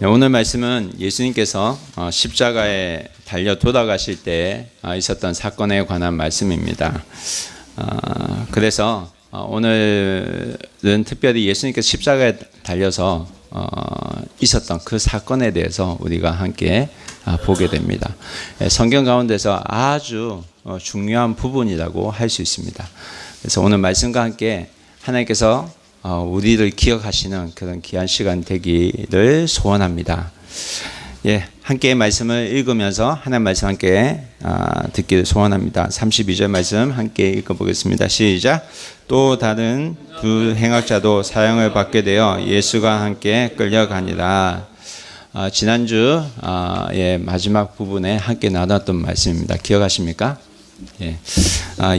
네, 오늘 말씀은 예수님께서 십자가에 달려 돌아가실 때 있었던 사건에 관한 말씀입니다. 그래서 오늘은 특별히 예수님께서 십자가에 달려서 있었던 그 사건에 대해서 우리가 함께 보게 됩니다. 성경 가운데서 아주 중요한 부분이라고 할 수 있습니다. 그래서 오늘 말씀과 함께 하나님께서 우리를 기억하시는 그런 귀한 시간 되기를 소원합니다. 예, 함께 말씀을 읽으면서 하나님 말씀 함께 듣기를 소원합니다. 32절 말씀 함께 읽어보겠습니다. 시작. 또 다른 두 행악자도 사형을 받게 되어 예수가 함께 끌려가니라. 지난주 마지막 부분에 함께 나눴던 말씀입니다. 기억하십니까? 예.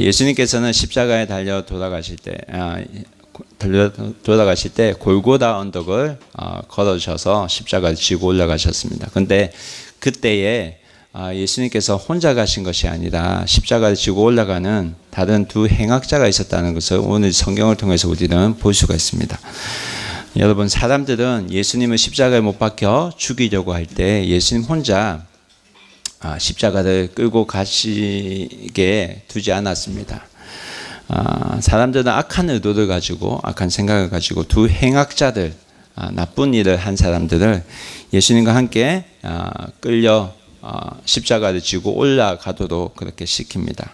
예수님께서는 십자가에 달려 돌아가실 때 골고다 언덕을 걸어주셔서 십자가를 지고 올라가셨습니다. 그런데 그때에 예수님께서 혼자 가신 것이 아니라 십자가를 지고 올라가는 다른 두 행악자가 있었다는 것을 오늘 성경을 통해서 우리는 볼 수가 있습니다. 여러분, 사람들은 예수님을 십자가에 못 박혀 죽이려고 할 때 예수님 혼자 십자가를 끌고 가시게 두지 않았습니다. 사람들은 악한 의도를 가지고 악한 생각을 가지고 두 행악자들, 나쁜 일을 한 사람들을 예수님과 함께 끌려 십자가를 지고 올라가도록 그렇게 시킵니다.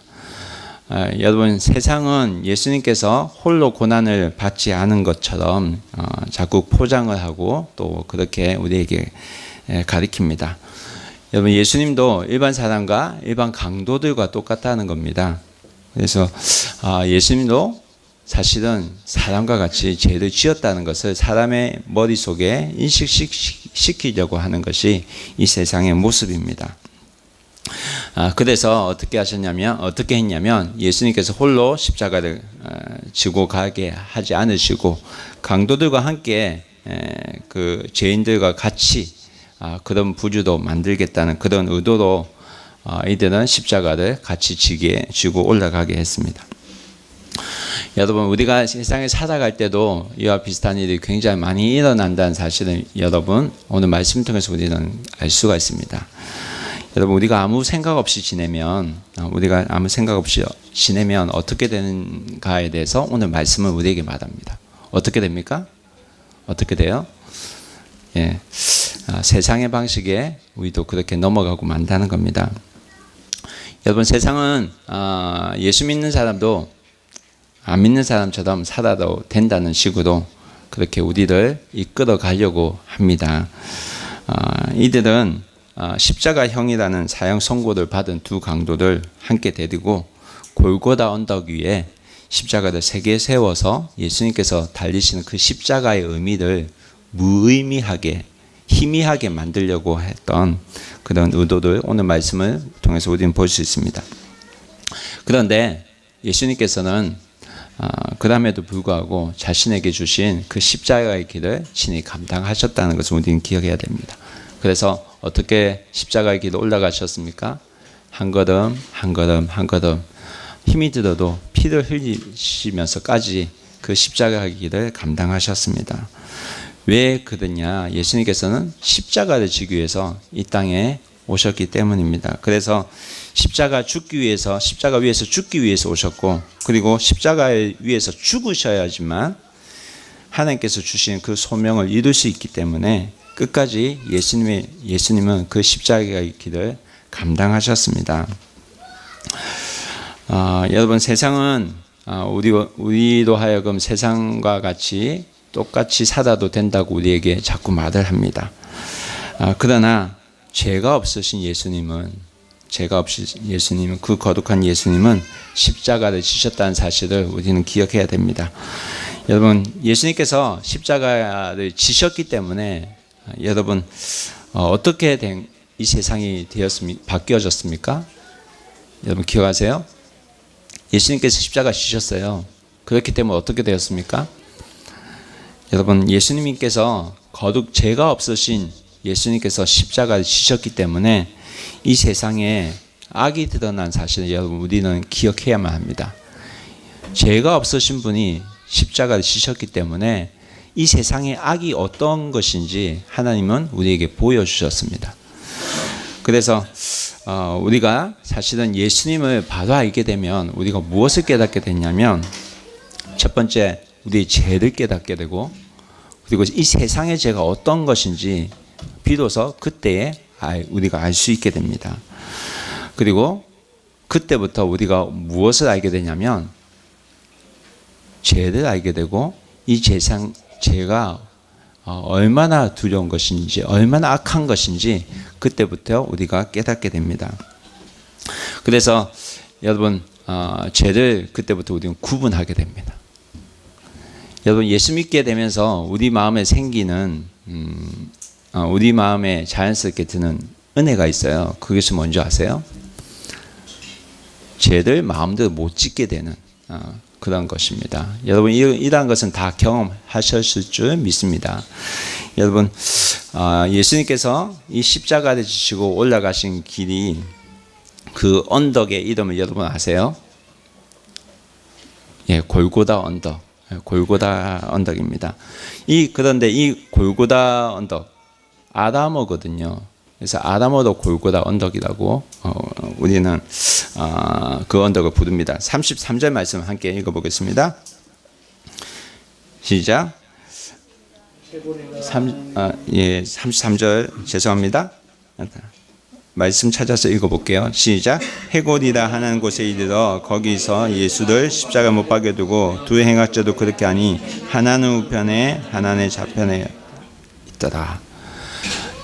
여러분, 세상은 예수님께서 홀로 고난을 받지 않은 것처럼 자꾸 포장을 하고 또 그렇게 우리에게 가리킵니다. 여러분, 예수님도 일반 사람과 일반 강도들과 똑같다는 겁니다. 그래서 예수님도 사실은 사람과 같이 죄를 지었다는 것을 사람의 머릿속에 인식시키려고 하는 것이 이 세상의 모습입니다. 그래서 어떻게 했냐면 예수님께서 홀로 십자가를 지고 가게 하지 않으시고 강도들과 함께 그 죄인들과 같이 그런 부주도 만들겠다는 그런 의도로 이들은 십자가를 같이 지고 올라가게 했습니다. 여러분, 우리가 세상에 살아갈 때도 이와 비슷한 일이 굉장히 많이 일어난다는 사실을 여러분 오늘 말씀 통해서 우리는 알 수가 있습니다. 여러분, 우리가 아무 생각 없이 지내면 어떻게 되는가에 대해서 오늘 말씀은 우리에게 말합니다. 어떻게 됩니까? 어떻게 돼요? 예, 세상의 방식에 우리도 그렇게 넘어가고 만다는 겁니다. 여러분, 세상은 예수 믿는 사람도 안 믿는 사람처럼 살아도 된다는 식으로 그렇게 우리를 이끌어 가려고 합니다. 이들은 십자가형이라는 사형 선고를 받은 두 강도를 함께 데리고 골고다 언덕 위에 십자가를 3개 세워서 예수님께서 달리시는 그 십자가의 의미를 무의미하게 희미하게 만들려고 했던 그런 의도를 오늘 말씀을 통해서 우리는 볼 수 있습니다. 그런데 예수님께서는 그럼에도 불구하고 자신에게 주신 그 십자가의 길을 친히 감당하셨다는 것을 우리는 기억해야 됩니다. 그래서 어떻게 십자가의 길을 올라가셨습니까? 한 걸음 한 걸음 한 걸음 힘이 들어도 피를 흘리시면서까지 그 십자가의 길을 감당하셨습니다. 왜 그러냐? 예수님께서는 십자가를 지기 위해서 이 땅에 오셨기 때문입니다. 그래서 십자가 위에서 죽기 위해서 오셨고, 그리고 십자가 위에서 죽으셔야지만 하나님께서 주신 그 소명을 이룰 수 있기 때문에 끝까지 예수님은 그 십자가의 길을 감당하셨습니다. 여러분, 세상은 우리도 하여금 세상과 같이 똑같이 살아도 된다고 우리에게 자꾸 말을 합니다. 그러나 죄가 없으신 예수님은 그 거룩한 예수님은 십자가를 지셨다는 사실을 우리는 기억해야 됩니다. 여러분, 예수님께서 십자가를 지셨기 때문에 여러분 어떻게 된 이 세상이 바뀌어졌습니까? 여러분 기억하세요? 예수님께서 십자가 지셨어요. 그렇기 때문에 어떻게 되었습니까? 여러분, 예수님께서 거룩 죄가 없으신 예수님께서 십자가를 지셨기 때문에 이 세상에 악이 드러난 사실을 여러분 우리는 기억해야만 합니다. 죄가 없으신 분이 십자가를 지셨기 때문에 이 세상의 악이 어떤 것인지 하나님은 우리에게 보여주셨습니다. 그래서 우리가 사실은 예수님을 바로 알게 되면 우리가 무엇을 깨닫게 됐냐면, 첫 번째 우리의 죄를 깨닫게 되고, 그리고 이 세상의 죄가 어떤 것인지 비로소 그때에 우리가 알 수 있게 됩니다. 그리고 그때부터 우리가 무엇을 알게 되냐면 죄를 알게 되고, 이 죄가 얼마나 두려운 것인지, 얼마나 악한 것인지 그때부터 우리가 깨닫게 됩니다. 그래서 여러분, 죄를 그때부터 우리는 구분하게 됩니다. 여러분, 예수 믿게 되면서 우리 마음에 생기는 우리 마음에 자연스럽게 드는 은혜가 있어요. 그것이 뭔지 아세요? 죄를 마음대로 못 짓게 되는 그런 것입니다. 여러분, 이러한 것은 다 경험하셨을 줄 믿습니다. 여러분, 예수님께서 이 십자가를 지시고 올라가신 길이, 그 언덕의 이름을 여러분 아세요? 예, 골고다 언덕. 골고다 언덕입니다. 그런데 이 골고다 언덕, 아람어거든요. 그래서 아람어로 골고다 언덕이라고 우리는 그 언덕을 부릅니다. 33절 말씀 함께 읽어보겠습니다. 시작. 33절 죄송합니다. 말씀 찾아서 읽어볼게요. 시작. 해골이라 하는 곳에 이르러 거기서 예수를 십자가 못 박여 두고 두 행악자도 그렇게 하니 하나는 우편에 하나는 좌편에 있더라.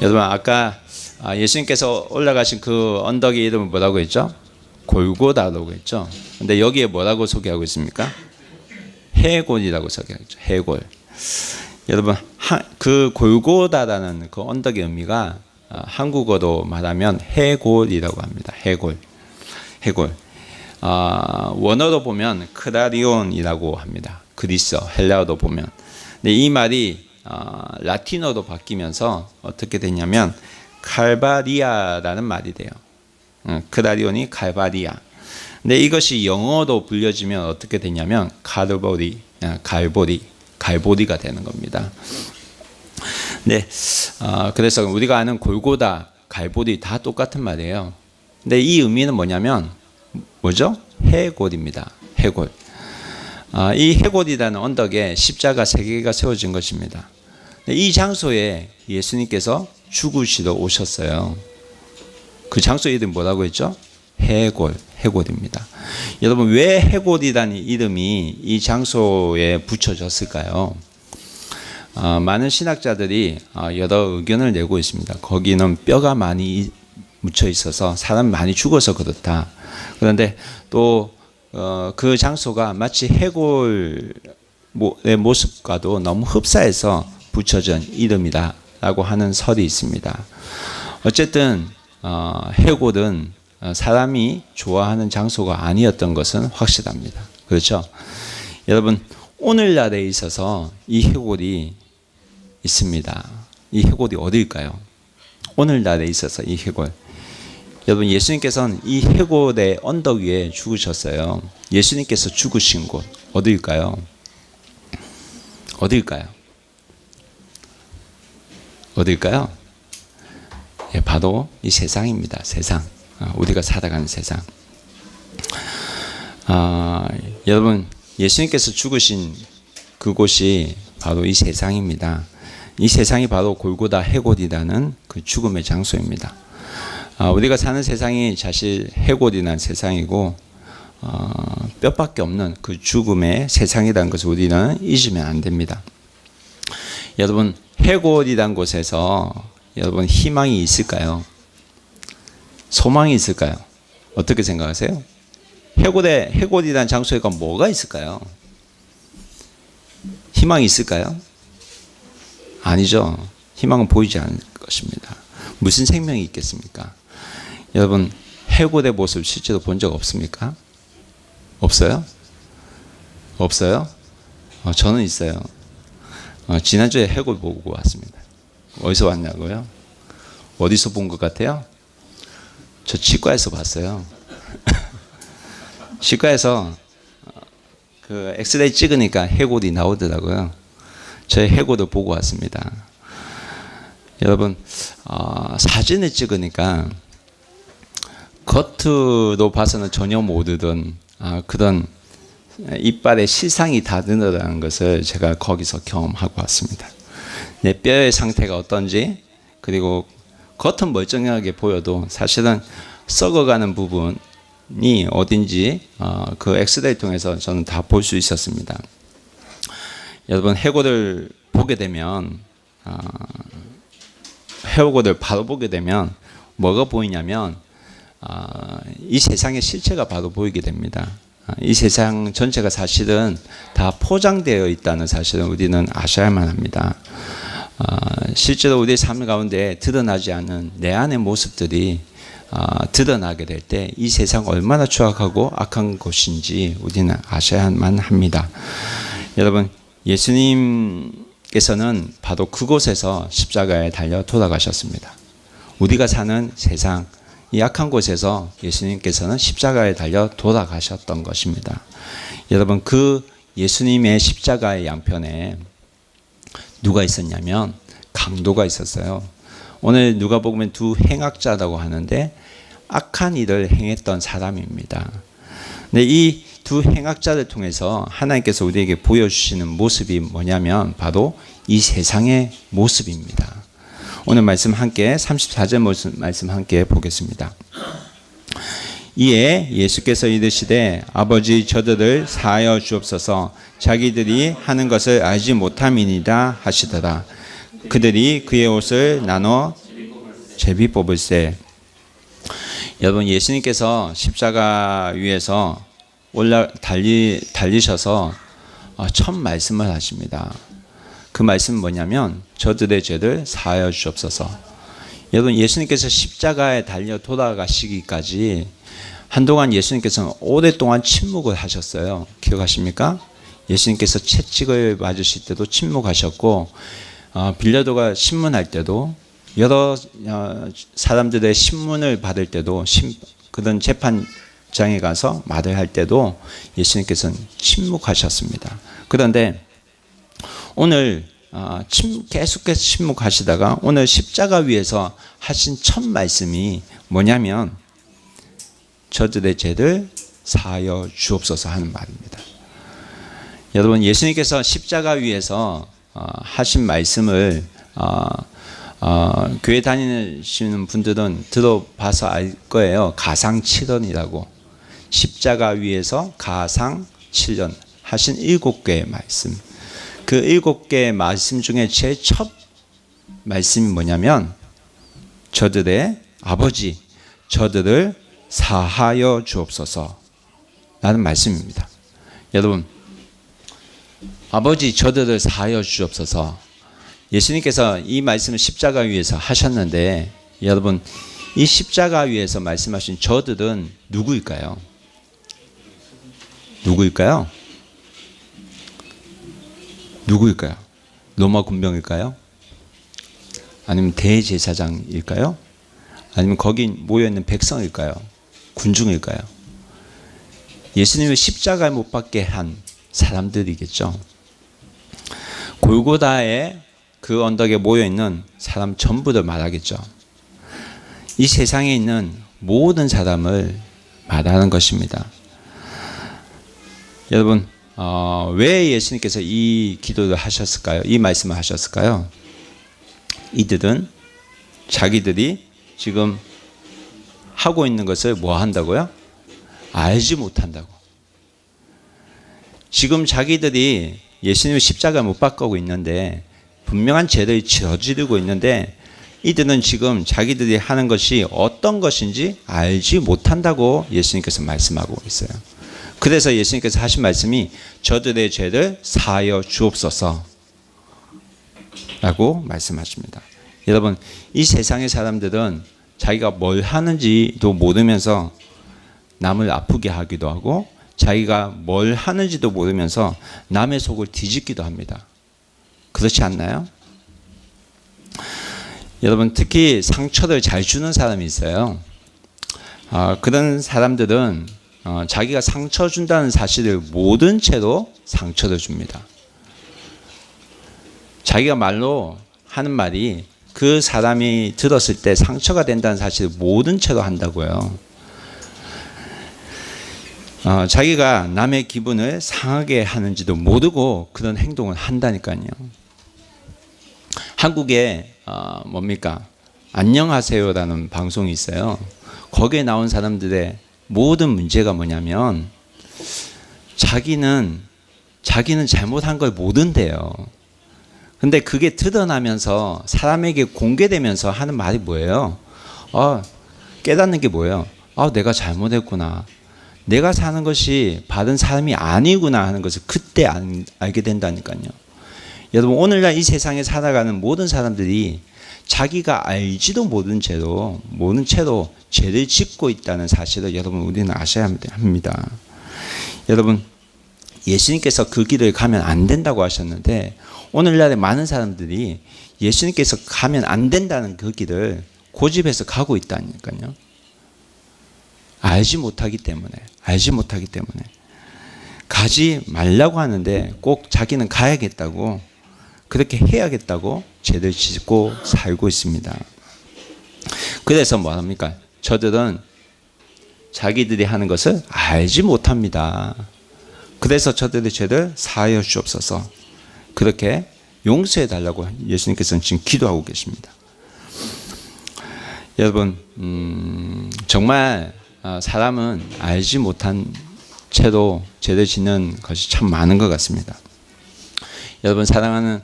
여러분, 아까 예수님께서 올라가신 그 언덕의 이름은 뭐라고 했죠? 골고다라고 했죠. 근데 여기에 뭐라고 소개하고 있습니까? 해골이라고 소개하죠. 해골. 여러분, 그 골고다라는 그 언덕의 의미가 한국어로 말하면 해골이라고 합니다. 해골. 원어로 보면 크라리온이라고 합니다. 그리스 헬라어로 보면. 근데 이 말이 라틴어로 바뀌면서 어떻게 되냐면 칼바리아라는 말이 돼요. 크라리온이 칼바리아. 근데 이것이 영어로 불려지면 어떻게 되냐면 갈보리가 되는 겁니다. 네, 그래서 우리가 아는 골고다, 갈보리 다 똑같은 말이에요. 근데 이 의미는 뭐냐면 뭐죠? 해골입니다. 해골. 이 해골이라는 언덕에 십자가 3개가 세워진 것입니다. 이 장소에 예수님께서 죽으시러 오셨어요. 그 장소 이름 뭐라고 했죠? 해골입니다. 여러분, 왜 해골이라는 이름이 이 장소에 붙여졌을까요? 많은 신학자들이 여러 의견을 내고 있습니다. 거기는 뼈가 많이 묻혀 있어서 사람이 많이 죽어서 그렇다. 그런데 또 그 장소가 마치 해골의 모습과도 너무 흡사해서 붙여진 이름이다라고 하는 설이 있습니다. 어쨌든 해골은 사람이 좋아하는 장소가 아니었던 것은 확실합니다. 그렇죠? 여러분, 오늘날에 있어서 이 해골이 있습니다. 이 해골이 어디일까요? 오늘날에 있어서 이 해골. 여러분, 예수님께서는 이 해골의 언덕 위에 죽으셨어요. 예수님께서 죽으신 곳 어디일까요? 어디일까요? 예, 바로 이 세상입니다. 세상. 우리가 살아가는 세상. 여러분, 예수님께서 죽으신 그곳이 바로 이 세상입니다. 이 세상이 바로 골고다 해골이라는 그 죽음의 장소입니다. 우리가 사는 세상이 사실 해골이라는 세상이고 뼈밖에 없는 그 죽음의 세상이라는 것을 우리는 잊으면 안 됩니다. 여러분, 해골이라는 곳에서 여러분 희망이 있을까요? 소망이 있을까요? 어떻게 생각하세요? 해골이라는 장소에 뭐가 있을까요? 희망이 있을까요? 아니죠. 희망은 보이지 않을 것입니다. 무슨 생명이 있겠습니까? 여러분, 해골의 모습 실제로 본 적 없습니까? 없어요? 저는 있어요. 지난주에 해골 보고 왔습니다. 어디서 왔냐고요? 어디서 본 것 같아요? 저 치과에서 봤어요. 치과에서 그 엑스레이 찍으니까 해골이 나오더라고요. 저희 해고도 보고 왔습니다. 여러분, 사진을 찍으니까 겉으로 봐서는 전혀 모르던 그런 이빨의 실상이 다 드러나는 것을 제가 거기서 경험하고 왔습니다. 내 뼈의 상태가 어떤지, 그리고 겉은 멀쩡하게 보여도 사실은 썩어가는 부분이 어딘지 그 엑스레이를 통해서 저는 다 볼 수 있었습니다. 여러분, 해골을 보게 되면 해골을 바로 보게 되면 뭐가 보이냐면 이 세상의 실체가 바로 보이게 됩니다. 이 세상 전체가 사실은 다 포장되어 있다는 사실을 우리는 아셔야만 합니다. 실제로 우리의 삶 가운데 드러나지 않은 내 안의 모습들이 드러나게 될 때 이 세상 얼마나 추악하고 악한 곳인지 우리는 아셔야만 합니다. 여러분, 예수님께서는 바로 그곳에서 십자가에 달려 돌아가셨습니다. 우리가 사는 세상, 이 악한 곳에서 예수님께서는 십자가에 달려 돌아가셨던 것입니다. 여러분, 그 예수님의 십자가의 양편에 누가 있었냐면 강도가 있었어요. 오늘 누가복음에 두 행악자라고 하는데 악한 일을 행했던 사람입니다. 근데 이 두 행악자를 통해서 하나님께서 우리에게 보여주시는 모습이 뭐냐면 바로 이 세상의 모습입니다. 오늘 말씀 함께 34절 말씀 함께 보겠습니다. 이에 예수께서 이르시되 아버지 저들을 사하여 주옵소서 자기들이 하는 것을 알지 못함이니라 하시더라. 그들이 그의 옷을 나눠 제비 뽑을세. 여러분, 예수님께서 십자가 위에서 달리셔서 첫 말씀을 하십니다. 그 말씀은 뭐냐면 저들의 죄를 사하여 주옵소서. 여러분, 예수님께서 십자가에 달려 돌아가시기까지 한동안 예수님께서는 오랫동안 침묵을 하셨어요. 기억하십니까? 예수님께서 채찍을 맞으실 때도 침묵하셨고 빌라도가 신문할 때도 여러 사람들의 신문을 받을 때도 그런 재판장에 가서 말을 할 때도 예수님께서는 침묵하셨습니다. 그런데 오늘 계속해서 침묵하시다가 오늘 십자가 위에서 하신 첫 말씀이 뭐냐면 저들의 죄를 사하여 주옵소서 하는 말입니다. 여러분, 예수님께서 십자가 위에서 하신 말씀을 교회 다니시는 분들은 들어봐서 알 거예요. 가상칠언이라고. 십자가 위에서 가상칠언 하신 7개의 말씀. 그 7개의 말씀 중에 제일 첫 말씀이 뭐냐면 저들의 아버지 저들을 사하여 주옵소서 라는 말씀입니다. 여러분, 아버지 저들을 사하여 주옵소서. 예수님께서 이 말씀을 십자가 위에서 하셨는데 여러분, 이 십자가 위에서 말씀하신 저들은 누구일까요? 누구일까요? 누구일까요? 로마 군병일까요? 아니면 대제사장일까요? 아니면 거기 모여있는 백성일까요? 군중일까요? 예수님을 십자가에 못 박게 한 사람들이겠죠. 골고다의 그 언덕에 모여있는 사람 전부를 말하겠죠. 이 세상에 있는 모든 사람을 말하는 것입니다. 여러분, 왜 예수님께서 이 기도를 하셨을까요? 이 말씀을 하셨을까요? 이들은 자기들이 지금 하고 있는 것을 뭐 한다고요? 알지 못한다고. 지금 자기들이 예수님을 십자가에 못 박고 있는데 분명한 죄를 저지르고 있는데 이들은 지금 자기들이 하는 것이 어떤 것인지 알지 못한다고 예수님께서 말씀하고 있어요. 그래서 예수님께서 하신 말씀이 저들의 죄를 사하여 주옵소서 라고 말씀하십니다. 여러분, 이 세상의 사람들은 자기가 뭘 하는지도 모르면서 남을 아프게 하기도 하고 자기가 뭘 하는지도 모르면서 남의 속을 뒤집기도 합니다. 그렇지 않나요? 여러분, 특히 상처를 잘 주는 사람이 있어요. 그런 사람들은 자기가 상처 준다는 사실을 모른 채로 상처를 줍니다. 자기가 말로 하는 말이 그 사람이 들었을 때 상처가 된다는 사실을 모른 채로 한다고요. 자기가 남의 기분을 상하게 하는지도 모르고 그런 행동을 한다니까요. 한국에 뭡니까? 안녕하세요라는 방송이 있어요. 거기에 나온 사람들의 모든 문제가 뭐냐면 자기는 잘못한 걸 모른대요. 근데 그게 드러나면서 사람에게 공개되면서 하는 말이 뭐예요? 깨닫는 게 뭐예요? 내가 잘못했구나. 내가 사는 것이 바른 사람이 아니구나 하는 것을 그때 알게 된다니까요. 여러분, 오늘날 이 세상에 살아가는 모든 사람들이 자기가 알지도 모른 채로 죄를 짓고 있다는 사실을 여러분 우리는 아셔야 합니다. 여러분, 예수님께서 그 길을 가면 안 된다고 하셨는데 오늘날에 많은 사람들이 예수님께서 가면 안 된다는 그 길을 고집해서 가고 있다니까요. 알지 못하기 때문에 가지 말라고 하는데 꼭 자기는 가야겠다고, 그렇게 해야겠다고 죄를 짓고 살고 있습니다. 그래서 뭐합니까? 저들은 자기들이 하는 것을 알지 못합니다. 그래서 저들의 죄를 사하여 주옵소서, 그렇게 용서해 달라고 예수님께서는 지금 기도하고 계십니다. 여러분, 정말 사람은 알지 못한 채로 죄를 짓는 것이 참 많은 것 같습니다. 여러분, 사랑하는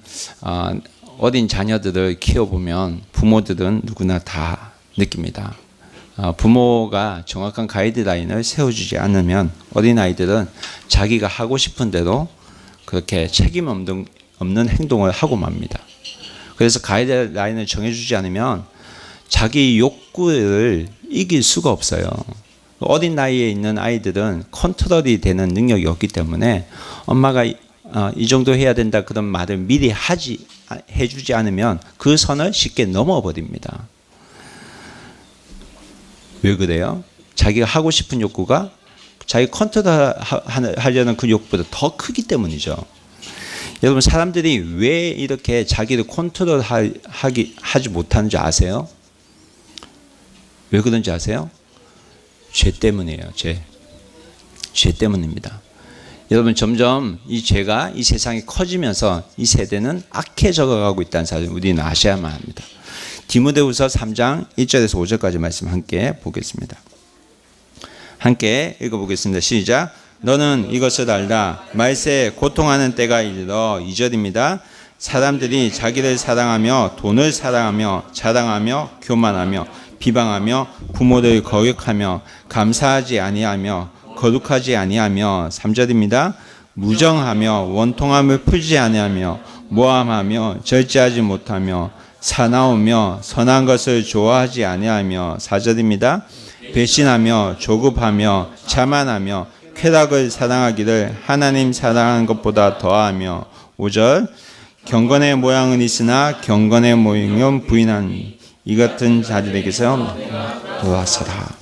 어린 자녀들을 키워보면 부모들은 누구나 다 느낍니다. 부모가 정확한 가이드라인을 세워주지 않으면 어린아이들은 자기가 하고 싶은 대로 그렇게 책임 없는 행동을 하고 맙니다. 그래서 가이드라인을 정해주지 않으면 자기 욕구를 이길 수가 없어요. 어린 나이에 있는 아이들은 컨트롤이 되는 능력이 없기 때문에 엄마가 이 정도 해야 된다 그런 말을 미리 해주지 않으면 그 선을 쉽게 넘어버립니다. 왜 그래요? 자기가 하고 싶은 욕구가 자기 컨트롤하려는 그 욕구보다 더 크기 때문이죠. 여러분, 사람들이 왜 이렇게 자기를 컨트롤하지 못하는지 아세요? 왜 그런지 아세요? 죄 때문이에요. 죄 때문입니다. 여러분, 점점 이 죄가 이 세상에 커지면서 이 세대는 악해져 가고 있다는 사실을 우리는 아셔야만 합니다. 디모데후서 3장 1절에서 5절까지 말씀 함께 보겠습니다. 함께 읽어보겠습니다. 시작. 너는 이것을 알라. 말세에 고통하는 때가 이르러, 2절입니다. 사람들이 자기를 사랑하며 돈을 사랑하며 자랑하며 교만하며 비방하며 부모를 거역하며 감사하지 아니하며 거룩하지 아니하며, 3절입니다. 무정하며 원통함을 풀지 아니하며 모함하며 절제하지 못하며 사나우며 선한 것을 좋아하지 아니하며, 4절입니다. 배신하며 조급하며 자만하며 쾌락을 사랑하기를 하나님 사랑하는 것보다 더하며, 5절. 경건의 모양은 있으나 경건의 모양은 부인한 이 같은 자들에게서 도와서라.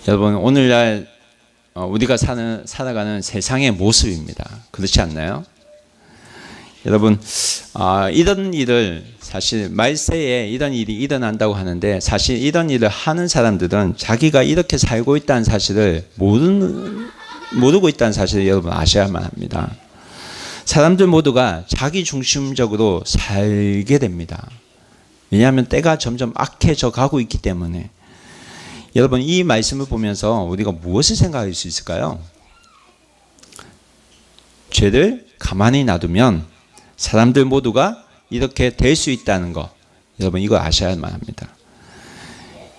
여러분, 오늘날 우리가 살아가는 세상의 모습입니다. 그렇지 않나요? 여러분, 이런 일을 사실 말세에 이런 일이 일어난다고 하는데 사실 이런 일을 하는 사람들은 자기가 이렇게 살고 있다는 사실을 모르고 있다는 사실을 여러분 아셔야만 합니다. 사람들 모두가 자기 중심적으로 살게 됩니다. 왜냐하면 때가 점점 악해져 가고 있기 때문에. 여러분, 이 말씀을 보면서 우리가 무엇을 생각할 수 있을까요? 죄를 가만히 놔두면 사람들 모두가 이렇게 될 수 있다는 것, 여러분 이거 아셔야만 합니다.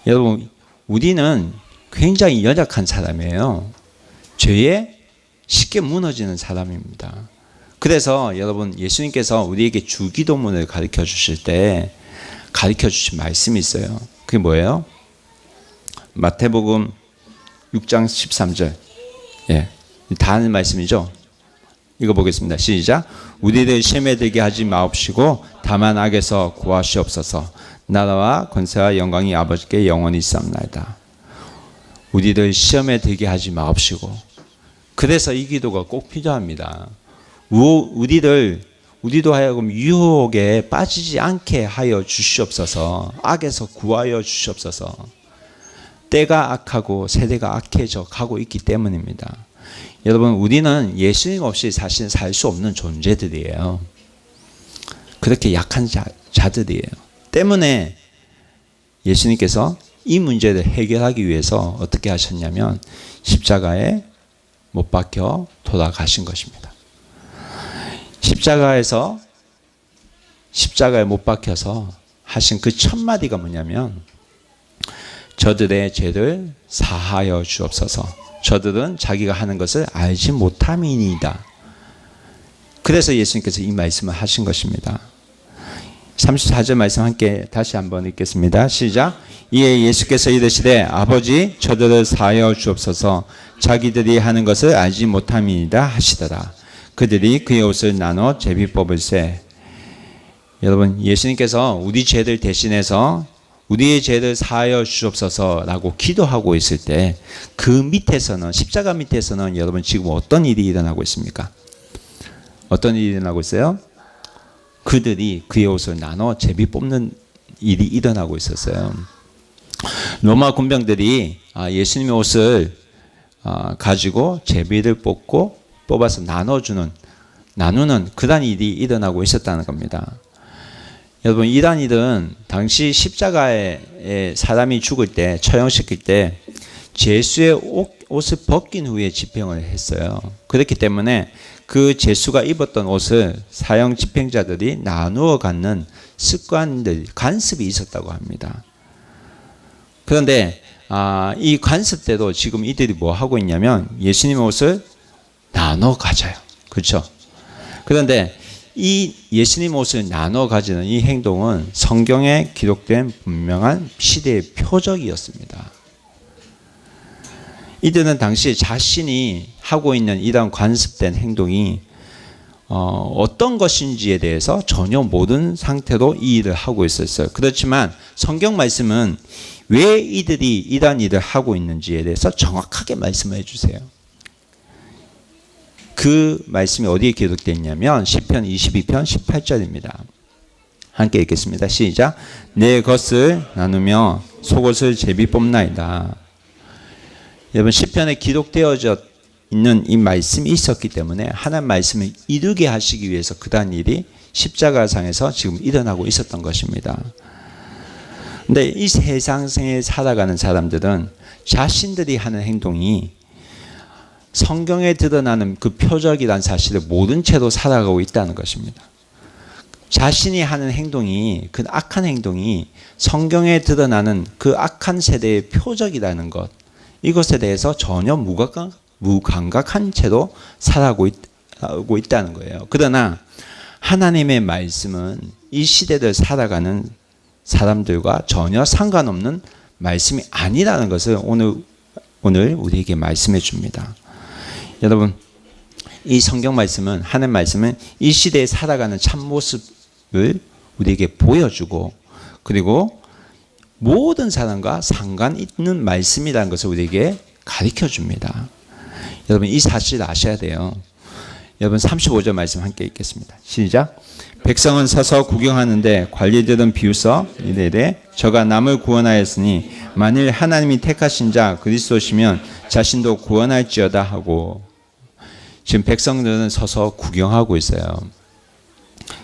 여러분, 우리는 굉장히 연약한 사람이에요. 죄에 쉽게 무너지는 사람입니다. 그래서 여러분, 예수님께서 우리에게 주기도문을 가르쳐 주실 때 가르쳐 주신 말씀이 있어요. 그게 뭐예요? 마태복음 6장 13절. 다 하는 말씀이죠. 읽어보겠습니다. 시작. 우리를 시험에 들게 하지 마옵시고 다만 악에서 구하시옵소서. 나라와 권세와 영광이 아버지께 영원히 있사옵나이다. 우리를 시험에 들게 하지 마옵시고. 그래서 이 기도가 꼭 필요합니다. 우리도 하여금 유혹에 빠지지 않게 하여 주시옵소서. 악에서 구하여 주시옵소서. 때가 악하고 세대가 악해져 가고 있기 때문입니다. 여러분, 우리는 예수님 없이 사실 살 수 없는 존재들이에요. 그렇게 약한 자들이에요. 때문에 예수님께서 이 문제를 해결하기 위해서 어떻게 하셨냐면 십자가에 못 박혀 돌아가신 것입니다. 십자가에 못 박혀서 하신 그 첫 마디가 뭐냐면 저들의 죄를 사하여 주옵소서. 저들은 자기가 하는 것을 알지 못함이니이다. 그래서 예수님께서 이 말씀을 하신 것입니다. 34절 말씀 함께 다시 한번 읽겠습니다. 시작. 이에 예수께서 이르시되 아버지 저들을 사하여 주옵소서. 자기들이 하는 것을 알지 못함이니이다 하시더라. 그들이 그의 옷을 나눠 제비 뽑을세. 여러분, 예수님께서 우리 죄를 대신해서 우리의 죄를 사하여 주옵소서라고 기도하고 있을 때 그 밑에서는, 십자가 밑에서는 여러분 지금 어떤 일이 일어나고 있습니까? 어떤 일이 일어나고 있어요? 그들이 그의 옷을 나눠 제비 뽑는 일이 일어나고 있었어요. 로마 군병들이 예수님의 옷을 가지고 제비를 뽑아서 나누는 그런 일이 일어나고 있었다는 겁니다. 여러분, 이러한 일은 당시 십자가에 사람이 죽을 때, 처형시킬 때 제수의 옷을 벗긴 후에 집행을 했어요. 그렇기 때문에 그 제수가 입었던 옷을 사형 집행자들이 나누어 갖는 습관들, 관습이 있었다고 합니다. 그런데 이 관습 때도 지금 이들이 뭐 하고 있냐면 예수님의 옷을 나눠 가져요. 그렇죠? 그런데 이 예수님 옷을 나눠 가지는 이 행동은 성경에 기록된 분명한 시대의 표적이었습니다. 이들은 당시 자신이 하고 있는 이러한 관습된 행동이 어떤 것인지에 대해서 전혀 모르는 상태로 이 일을 하고 있었어요. 그렇지만 성경 말씀은 왜 이들이 이러한 일을 하고 있는지에 대해서 정확하게 말씀해 주세요. 그 말씀이 어디에 기록되어 있냐면 시편 22편 18절입니다. 함께 읽겠습니다. 시작. 내 것을 나누며 속옷을 제비 뽑나이다. 여러분, 시편에 기록되어져 있는 이 말씀이 있었기 때문에 하나님 말씀을 이루게 하시기 위해서 그러한 일이 십자가상에서 지금 일어나고 있었던 것입니다. 근데 이 세상에 살아가는 사람들은 자신들이 하는 행동이 성경에 드러나는 그 표적이란 사실을 모른 채로 살아가고 있다는 것입니다. 자신이 하는 행동이, 그 악한 행동이 성경에 드러나는 그 악한 세대의 표적이라는 것, 이것에 대해서 전혀 무감각한 채로 살아가고 있다는 거예요. 그러나 하나님의 말씀은 이 시대를 살아가는 사람들과 전혀 상관없는 말씀이 아니라는 것을 오늘 우리에게 말씀해 줍니다. 여러분, 이 성경 말씀은, 하나님 말씀은 이 시대에 살아가는 참모습을 우리에게 보여주고, 그리고 모든 사람과 상관 있는 말씀이라는 것을 우리에게 가르쳐 줍니다. 여러분, 이 사실을 아셔야 돼요. 여러분, 35절 말씀 함께 읽겠습니다. 시작. 백성은 서서 구경하는데 관리들은 비웃어 이르되 저가 남을 구원하였으니 만일 하나님이 택하신 자 그리스도시면 자신도 구원할지어다 하고. 지금 백성들은 서서 구경하고 있어요.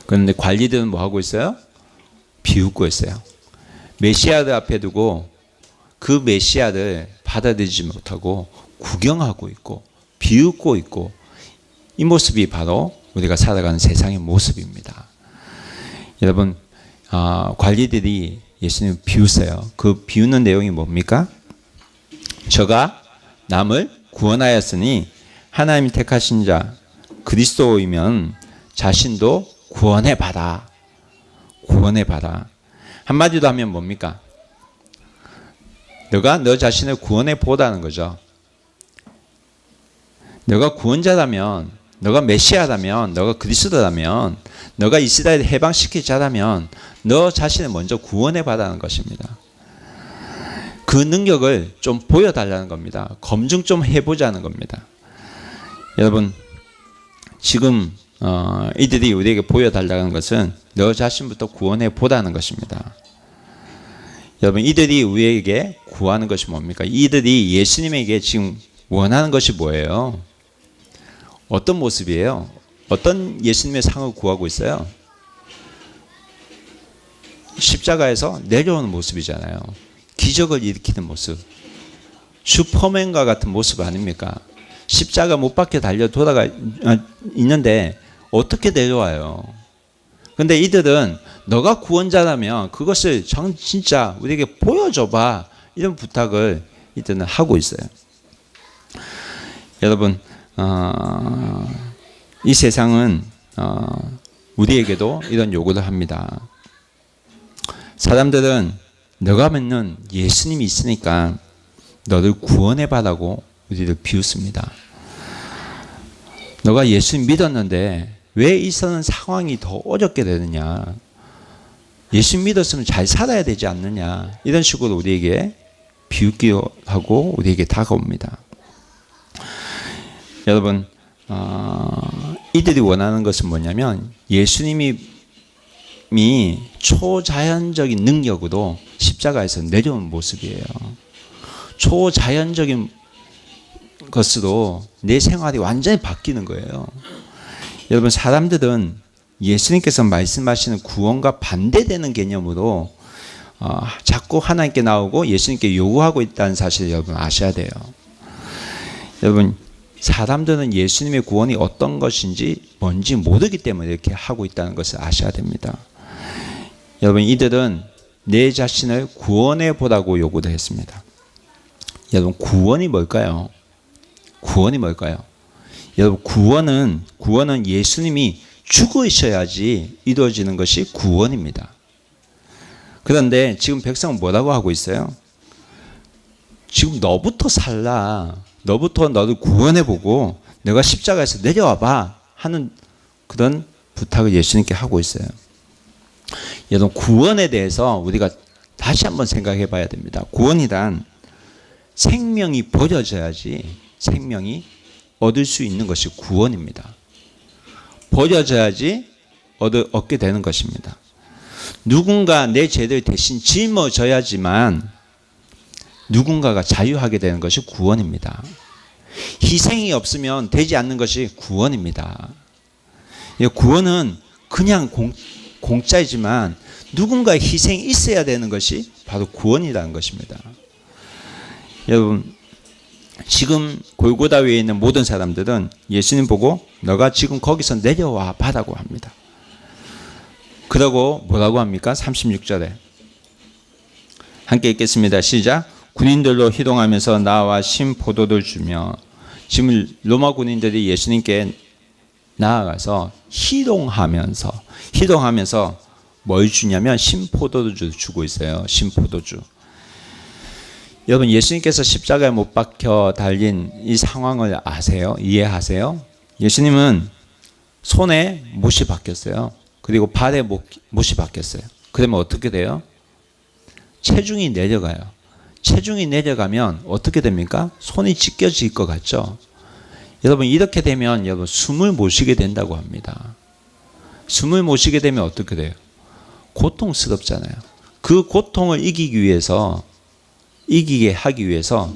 그런데 관리들은 뭐 하고 있어요? 비웃고 있어요. 메시아를 앞에 두고 그 메시아를 받아들이지 못하고 구경하고 있고 비웃고 있고, 이 모습이 바로 우리가 살아가는 세상의 모습입니다. 여러분, 관리들이 예수님을 비웃어요. 그 비웃는 내용이 뭡니까? 저가 남을 구원하였으니 하나님이 택하신 자 그리스도이면 자신도 구원해봐라. 구원해봐라. 한마디로 하면 뭡니까? 너가 너 자신을 구원해보라는 거죠. 너가 구원자라면, 너가 메시아라면, 너가 그리스도라면, 너가 이스라엘을 해방시킬 자라면 너 자신을 먼저 구원해봐라는 것입니다. 그 능력을 좀 보여달라는 겁니다. 검증 좀 해보자는 겁니다. 여러분, 지금 이들이 우리에게 보여달라는 것은 너 자신부터 구원해 보라는 것입니다. 여러분, 이들이 우리에게 구하는 것이 뭡니까? 이들이 예수님에게 지금 원하는 것이 뭐예요? 어떤 모습이에요? 어떤 예수님의 상을 구하고 있어요? 십자가에서 내려오는 모습이잖아요. 기적을 일으키는 모습. 슈퍼맨과 같은 모습 아닙니까? 십자가 못 박혀 달려 돌아가 있는데 어떻게 내려와요? 근데 이들은 너가 구원자라면 그것을 진짜 우리에게 보여줘봐, 이런 부탁을 이들은 하고 있어요. 여러분, 이 세상은 우리에게도 이런 요구를 합니다. 사람들은 너가 믿는 예수님이 있으니까 너를 구원해봐라고 우리를 비웃습니다. 너가 예수님 믿었는데 왜 이 상황이 더 어렵게 되느냐? 예수님 믿었으면 잘 살아야 되지 않느냐? 이런 식으로 우리에게 비웃기도 하고 우리에게 다가옵니다. 여러분, 이들이 원하는 것은 뭐냐면 예수님이 초자연적인 능력으로 십자가에서 내려온 모습이에요. 초자연적인 것으로 내 생활이 완전히 바뀌는 거예요. 여러분, 사람들은 예수님께서 말씀하시는 구원과 반대되는 개념으로 자꾸 하나님께 나오고 예수님께 요구하고 있다는 사실을 여러분 아셔야 돼요. 여러분, 사람들은 예수님의 구원이 어떤 것인지 뭔지 모르기 때문에 이렇게 하고 있다는 것을 아셔야 됩니다. 여러분, 이들은 내 자신을 구원해 보라고 요구를 했습니다. 여러분, 구원이 뭘까요? 구원이 뭘까요? 여러분, 구원은 예수님이 죽으셔야지 이루어지는 것이 구원입니다. 그런데 지금 백성은 뭐라고 하고 있어요? 지금 너부터 살라. 너부터 너를 구원해보고 너가 십자가에서 내려와봐 하는 그런 부탁을 예수님께 하고 있어요. 여러분, 구원에 대해서 우리가 다시 한번 생각해 봐야 됩니다. 구원이란 생명이 버려져야지 생명이 얻을 수 있는 것이 구원입니다. 버려져야지 얻게 되는 것입니다. 누군가 내 죄를 대신 짊어져야지만 누군가가 자유하게 되는 것이 구원입니다. 희생이 없으면 되지 않는 것이 구원입니다. 구원은 그냥 공짜이지만 누군가의 희생이 있어야 되는 것이 바로 구원이라는 것입니다. 여러분, 지금 골고다 위에 있는 모든 사람들은 예수님 보고 너가 지금 거기서 내려와 봐라고 합니다. 그러고 뭐라고 합니까? 36절에 함께 읽겠습니다. 시작. 군인들로 희동하면서 나와 신포도를 주며, 지금 로마 군인들이 예수님께 나아가서 희동하면서 뭘 주냐면 신포도주 주고 있어요. 신포도주. 여러분, 예수님께서 못십자가에 박혀 달린 이 상황을 아세요? 이해하세요? 예수님은 손에 못이 박혔어요. 그리고 발에 못이 박혔어요. 그러면 어떻게 돼요? 체중이 내려가요. 체중이 내려가면 어떻게 됩니까? 손이 찢겨질 것 같죠? 여러분, 이렇게 되면 여러분 숨을 못 쉬게 된다고 합니다. 숨을 못 쉬게 되면 어떻게 돼요? 고통스럽잖아요. 그 고통을 이기게 하기 위해서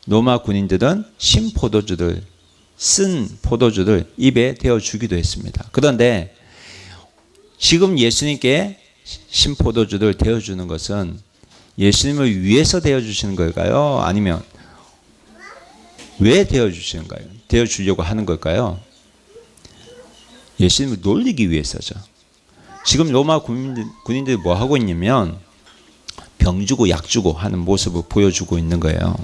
로마 군인들은 쓴 포도주를 입에 대어 주기도 했습니다. 그런데 지금 예수님께 신포도주를 대어 주는 것은 예수님을 위해서 대어 주시는 걸까요? 아니면 왜 대어 주시는가요? 대어 주려고 하는 걸까요? 예수님을 놀리기 위해서죠. 지금 로마 군인들이 뭐 하고 있냐면 병 주고 약 주고 하는 모습을 보여주고 있는 거예요.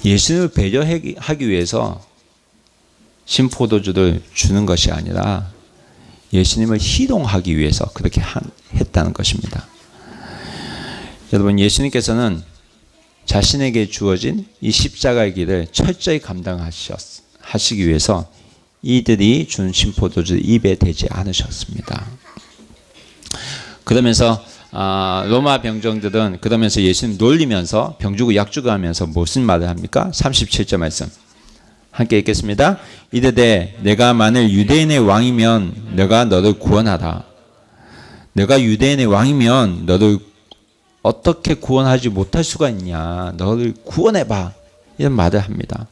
예수님을 배려하기 위해서 신포도주를 주는 것이 아니라 예수님을 희롱하기 위해서 그렇게 했다는 것입니다. 여러분, 예수님께서는 자신에게 주어진 이 십자가의 길을 철저히 감당하시기 위해서 이들이 준 신포도주를 입에 대지 않으셨습니다. 그러면서 로마 병정들은 그러면서 예수님 놀리면서 병 주고 약 주고 하면서 무슨 말을 합니까? 37절 말씀 함께 읽겠습니다. 이르되 내가 만일 유대인의 왕이면 내가 너를 구원하라. 내가 유대인의 왕이면 너를 어떻게 구원하지 못할 수가 있냐. 너를 구원해봐. 이런 말을 합니다.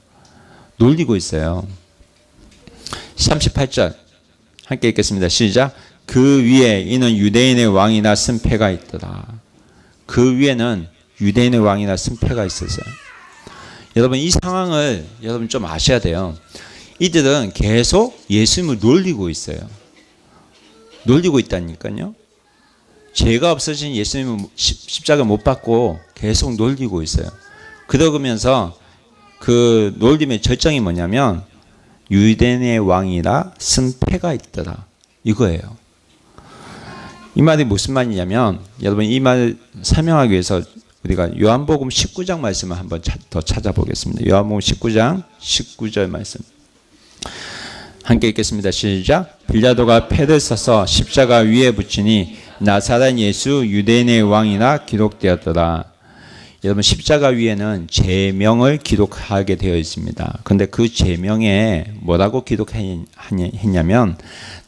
놀리고 있어요. 38절 함께 읽겠습니다. 시작. 그 위에 이는 유대인의 왕이나 승패가 있더라. 그 위에는 유대인의 왕이나 승패가 있었어요. 여러분 이 상황을 여러분 좀 아셔야 돼요. 이들은 계속 예수님을 놀리고 있어요. 놀리고 있다니까요. 죄가 없어진 예수님은 십자가 못 받고 계속 놀리고 있어요. 그러면서 그 놀림의 절정이 뭐냐면 유대인의 왕이라 승패가 있더라. 이거예요. 이 말이 무슨 말이냐면 여러분 이 말을 설명하기 위해서 우리가 요한복음 19장 말씀을 한번 더 찾아보겠습니다. 요한복음 19장 19절 말씀 함께 읽겠습니다. 시작. 빌라도가 패를 써서 십자가 위에 붙이니 나사렛 예수 유대인의 왕이라 기록되었더라. 여러분 십자가 위에는 제명을 기록하게 되어 있습니다. 그런데 그 제명에 뭐라고 기록했냐면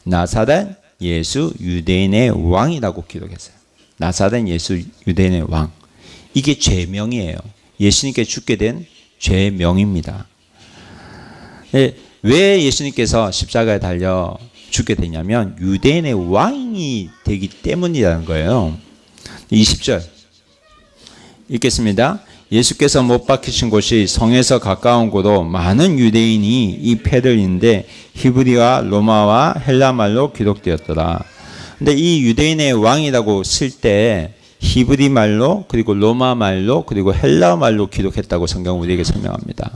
나사렛 예수 유대인의 왕이라고 기록했어요. 나사렛 예수 유대인의 왕. 이게 죄명이에요. 예수님께 죽게 된 죄명입니다. 왜 예수님께서 십자가에 달려 죽게 되냐면 유대인의 왕이 되기 때문이라는 거예요. 20절 읽겠습니다. 예수께서 못 박히신 곳이 성에서 가까운 곳으로 많은 유대인이 이 패를 잇는데 히브리와 로마와 헬라 말로 기록되었더라. 근데 이 유대인의 왕이라고 쓸 때 히브리 말로 그리고 로마 말로 그리고 헬라 말로 기록했다고 성경은 우리에게 설명합니다.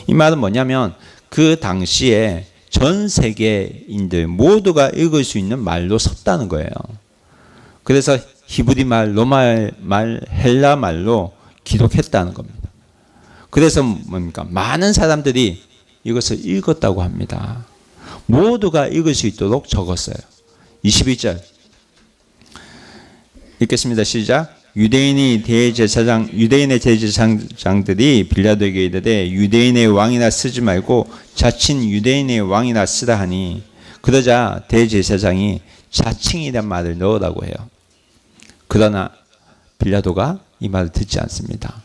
이 말은 뭐냐면 그 당시에 전 세계인들 모두가 읽을 수 있는 말로 섰다는 거예요. 그래서 히브리 말, 로마 말, 헬라 말로 기록했다는 겁니다. 그래서 뭡니까? 많은 사람들이 이것을 읽었다고 합니다. 모두가 읽을 수 있도록 적었어요. 21절 읽겠습니다. 시작. 유대인의 대제사장들이 빌라도에게 이르되 유대인의 왕이나 쓰지 말고 자칭 유대인의 왕이나 쓰라 하니 그러자 대제사장이 자칭이란 말을 넣으라고 해요. 그러나 빌라도가 이 말을 듣지 않습니다.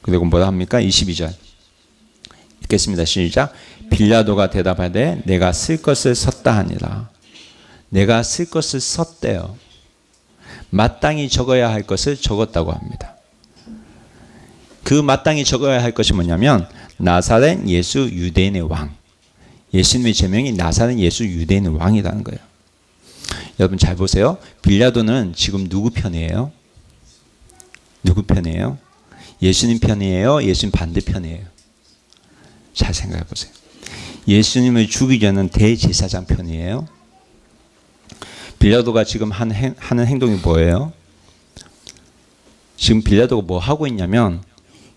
그리고 뭐라 합니까? 22절 읽겠습니다. 시작. 빌라도가 대답하되 내가 쓸 것을 썼다 하니라. 내가 쓸 것을 썼대요. 마땅히 적어야 할 것을 적었다고 합니다. 그 마땅히 적어야 할 것이 뭐냐면 나사렛 예수 유대인의 왕. 예수님의 제명이 나사렛 예수 유대인의 왕이라는 거예요. 여러분 잘 보세요. 빌라도는 지금 누구 편이에요? 누구 편이에요? 예수님 편이에요? 예수님 반대편이에요? 잘 생각해 보세요. 예수님을 죽이려는 대제사장 편이에요? 빌라도가 지금 하는 행동이 뭐예요? 지금 빌라도가 뭐 하고 있냐면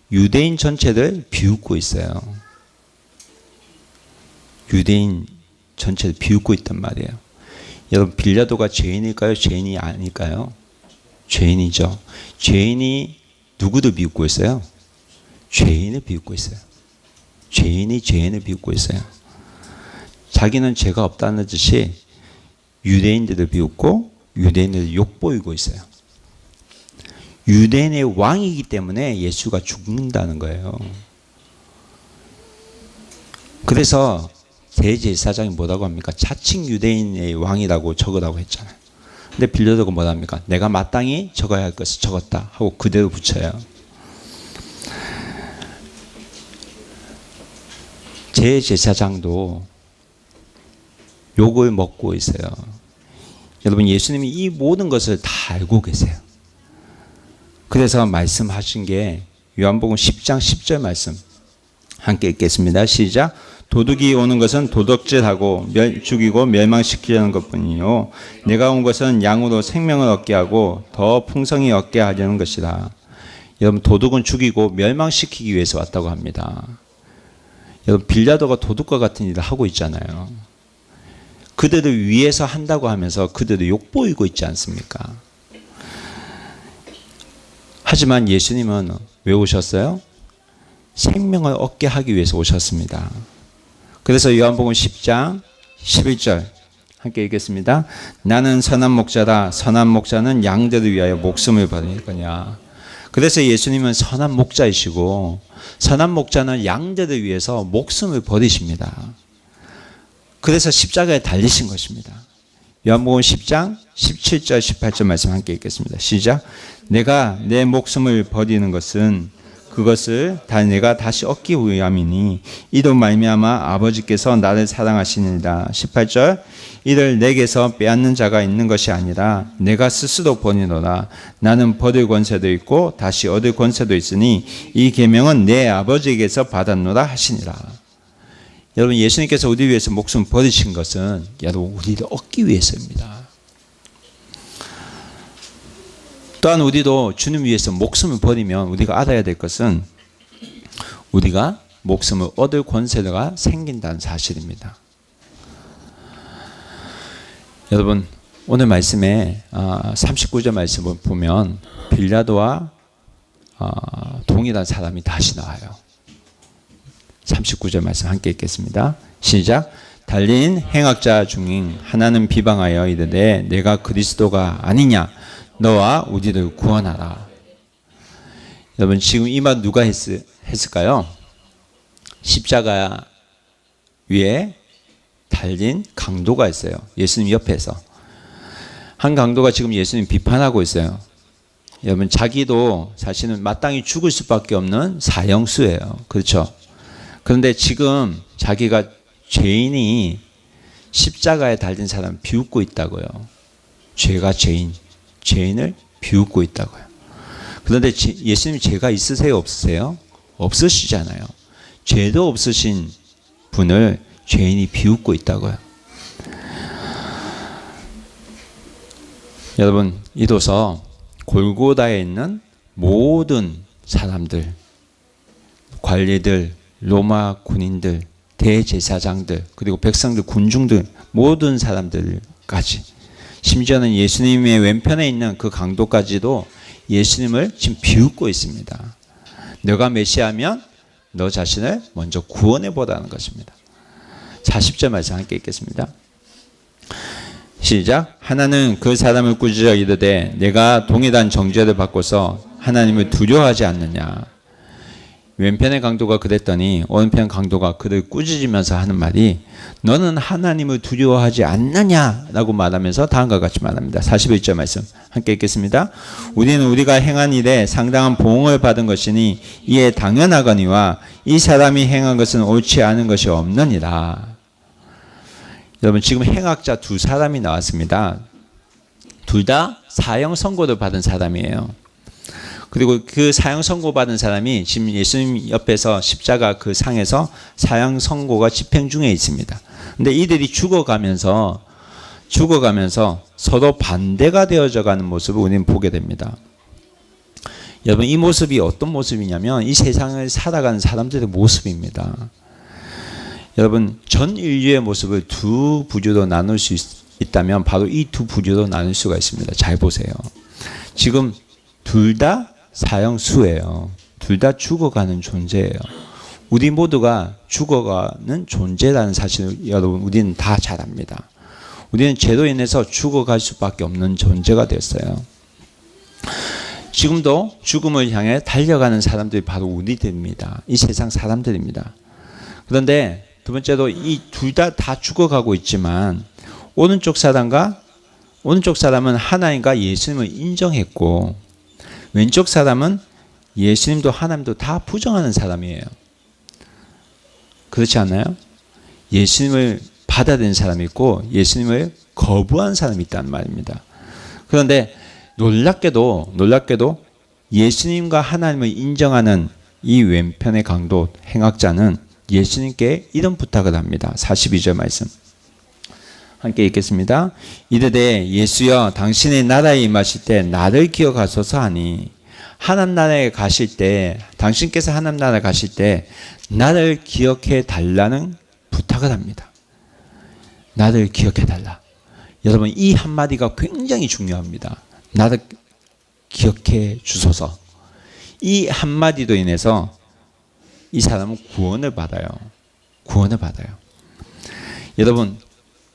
유대인 전체를 비웃고 있어요. 유대인 전체를 비웃고 있단 말이에요. 여러분 빌라도가 죄인일까요? 죄인이 아닐까요? 죄인이죠. 죄인이 누구를 비웃고 있어요? 죄인을 비웃고 있어요. 죄인이 죄인을 비웃고 있어요. 자기는 죄가 없다는 듯이 유대인들을 비웃고 유대인들을 욕보이고 있어요. 유대인의 왕이기 때문에 예수가 죽는다는 거예요. 그래서 대제사장이 뭐라고 합니까? 자칭 유대인의 왕이라고 적으라고 했잖아요. 근데 빌라도가 뭐라 합니까? 내가 마땅히 적어야 할 것을 적었다 하고 그대로 붙여요. 제사장도 욕을 먹고 있어요. 여러분 예수님이 이 모든 것을 다 알고 계세요. 그래서 말씀하신 게 요한복음 10장 10절 말씀 함께 읽겠습니다. 시작. 도둑이 오는 것은 도둑질하고 죽이고 멸망시키려는 것뿐이요 내가 온 것은 양으로 생명을 얻게 하고 더 풍성히 얻게 하려는 것이라. 여러분 도둑은 죽이고 멸망시키기 위해서 왔다고 합니다. 여러분 빌라도가 도둑과 같은 일을 하고 있잖아요. 그들을 위해서 한다고 하면서 그들을 욕보이고 있지 않습니까? 하지만 예수님은 왜 오셨어요? 생명을 얻게 하기 위해서 오셨습니다. 그래서 요한복음 10장 11절 함께 읽겠습니다. 나는 선한 목자다. 선한 목자는 양들을 위하여 목숨을 버릴 거냐. 그래서 예수님은 선한 목자이시고 선한 목자는 양들을 위해서 목숨을 버리십니다. 그래서 십자가에 달리신 것입니다. 요한복음 10장 17절 18절 말씀 함께 읽겠습니다. 시작. 내가 내 목숨을 버리는 것은 그것을 내가 다시 얻기 위함이니 이로 말미암아 아버지께서 나를 사랑하시니라. 18절. 이를 내게서 빼앗는 자가 있는 것이 아니라 내가 스스로 버리노라. 나는 버릴 권세도 있고 다시 얻을 권세도 있으니 이 계명은 내 아버지에게서 받았노라 하시니라. 여러분, 예수님께서 우리 위해서 목숨 버리신 것은 여러분 우리를 얻기 위해서입니다. 또한 우리도 주님 위해서 목숨을 버리면 우리가 알아야 될 것은 우리가 목숨을 얻을 권세가 생긴다는 사실입니다. 여러분, 오늘 말씀에 39절 말씀을 보면 빌라도와 동일한 사람이 다시 나와요. 39절 말씀 함께 읽겠습니다. 시작. 달린 행악자 중인 하나는 비방하여 이르되 내가 그리스도가 아니냐 너와 우리를 구원하라. 여러분, 지금 이 말 누가 했을까요? 십자가 위에 달린 강도가 있어요. 예수님 옆에서. 한 강도가 지금 예수님 비판하고 있어요. 여러분, 자기도 사실은 마땅히 죽을 수밖에 없는 사형수예요. 그렇죠? 그런데 지금 자기가 죄인이 십자가에 달린 사람을 비웃고 있다고요. 죄가 죄인을 비웃고 있다고요. 그런데 예수님 죄가 있으세요? 없으세요? 없으시잖아요. 죄도 없으신 분을 죄인이 비웃고 있다고요. 여러분, 이로써 골고다에 있는 모든 사람들, 관리들, 로마 군인들, 대제사장들, 그리고 백성들, 군중들, 모든 사람들까지, 심지어는 예수님의 왼편에 있는 그 강도까지도 예수님을 지금 비웃고 있습니다. 너가 메시아면 너 자신을 먼저 구원해 보라는 것입니다. 40절 말씀 함께 읽겠습니다. 시작. 하나는 그 사람을 꾸짖어 이르되 내가 동일한 정죄를 받고서 하나님을 두려워하지 않느냐. 왼편의 강도가 그랬더니 오른편 강도가 그를 꾸짖으면서 하는 말이 너는 하나님을 두려워하지 않느냐라고 말하면서 다음과 같이 말합니다. 41절 말씀 함께 읽겠습니다. 우리는 우리가 행한 일에 상당한 보응을 받은 것이니 이에 당연하거니와 이 사람이 행한 것은 옳지 않은 것이 없느니라. 여러분, 지금 행악자 두 사람이 나왔습니다. 둘 다 사형 선고를 받은 사람이에요. 그리고 그 사형 선고받은 사람이 지금 예수님 옆에서 십자가 그 상에서 사형 선고가 집행 중에 있습니다. 근데 이들이 죽어가면서 서로 반대가 되어져 가는 모습을 우리는 보게 됩니다. 여러분, 이 모습이 어떤 모습이냐면 이 세상을 살아가는 사람들의 모습입니다. 여러분, 전 인류의 모습을 두 부류로 나눌 수 있다면 바로 이 두 부류로 나눌 수가 있습니다. 잘 보세요. 지금 둘 다 사형수예요. 둘 다 죽어가는 존재예요. 우리 모두가 죽어가는 존재라는 사실을 여러분 우리는 다 잘 압니다. 우리는 죄로 인해서 죽어갈 수밖에 없는 존재가 됐어요. 지금도 죽음을 향해 달려가는 사람들이 바로 우리들입니다. 이 세상 사람들입니다. 그런데 두 번째로 이 둘 다 죽어가고 있지만 오른쪽 사람은 하나님과 예수님을 인정했고 왼쪽 사람은 예수님도 하나님도 다 부정하는 사람이에요. 그렇지 않나요? 예수님을 받아들인 사람이 있고 예수님을 거부한 사람이 있다는 말입니다. 그런데 놀랍게도 예수님과 하나님을 인정하는 이 왼편의 강도 행악자는 예수님께 이런 부탁을 합니다. 42절 말씀 함께 읽겠습니다. 이르되 예수여 당신의 나라에 임하실 때 나를 기억하소서 하니 하나님 나라에 가실 때 당신께서 하나님 나라에 가실 때 나를 기억해 달라는 부탁을 합니다. 나를 기억해 달라. 여러분, 이 한마디가 굉장히 중요합니다. 나를 기억해 주소서. 이 한마디로 인해서 이 사람은 구원을 받아요. 구원을 받아요. 여러분,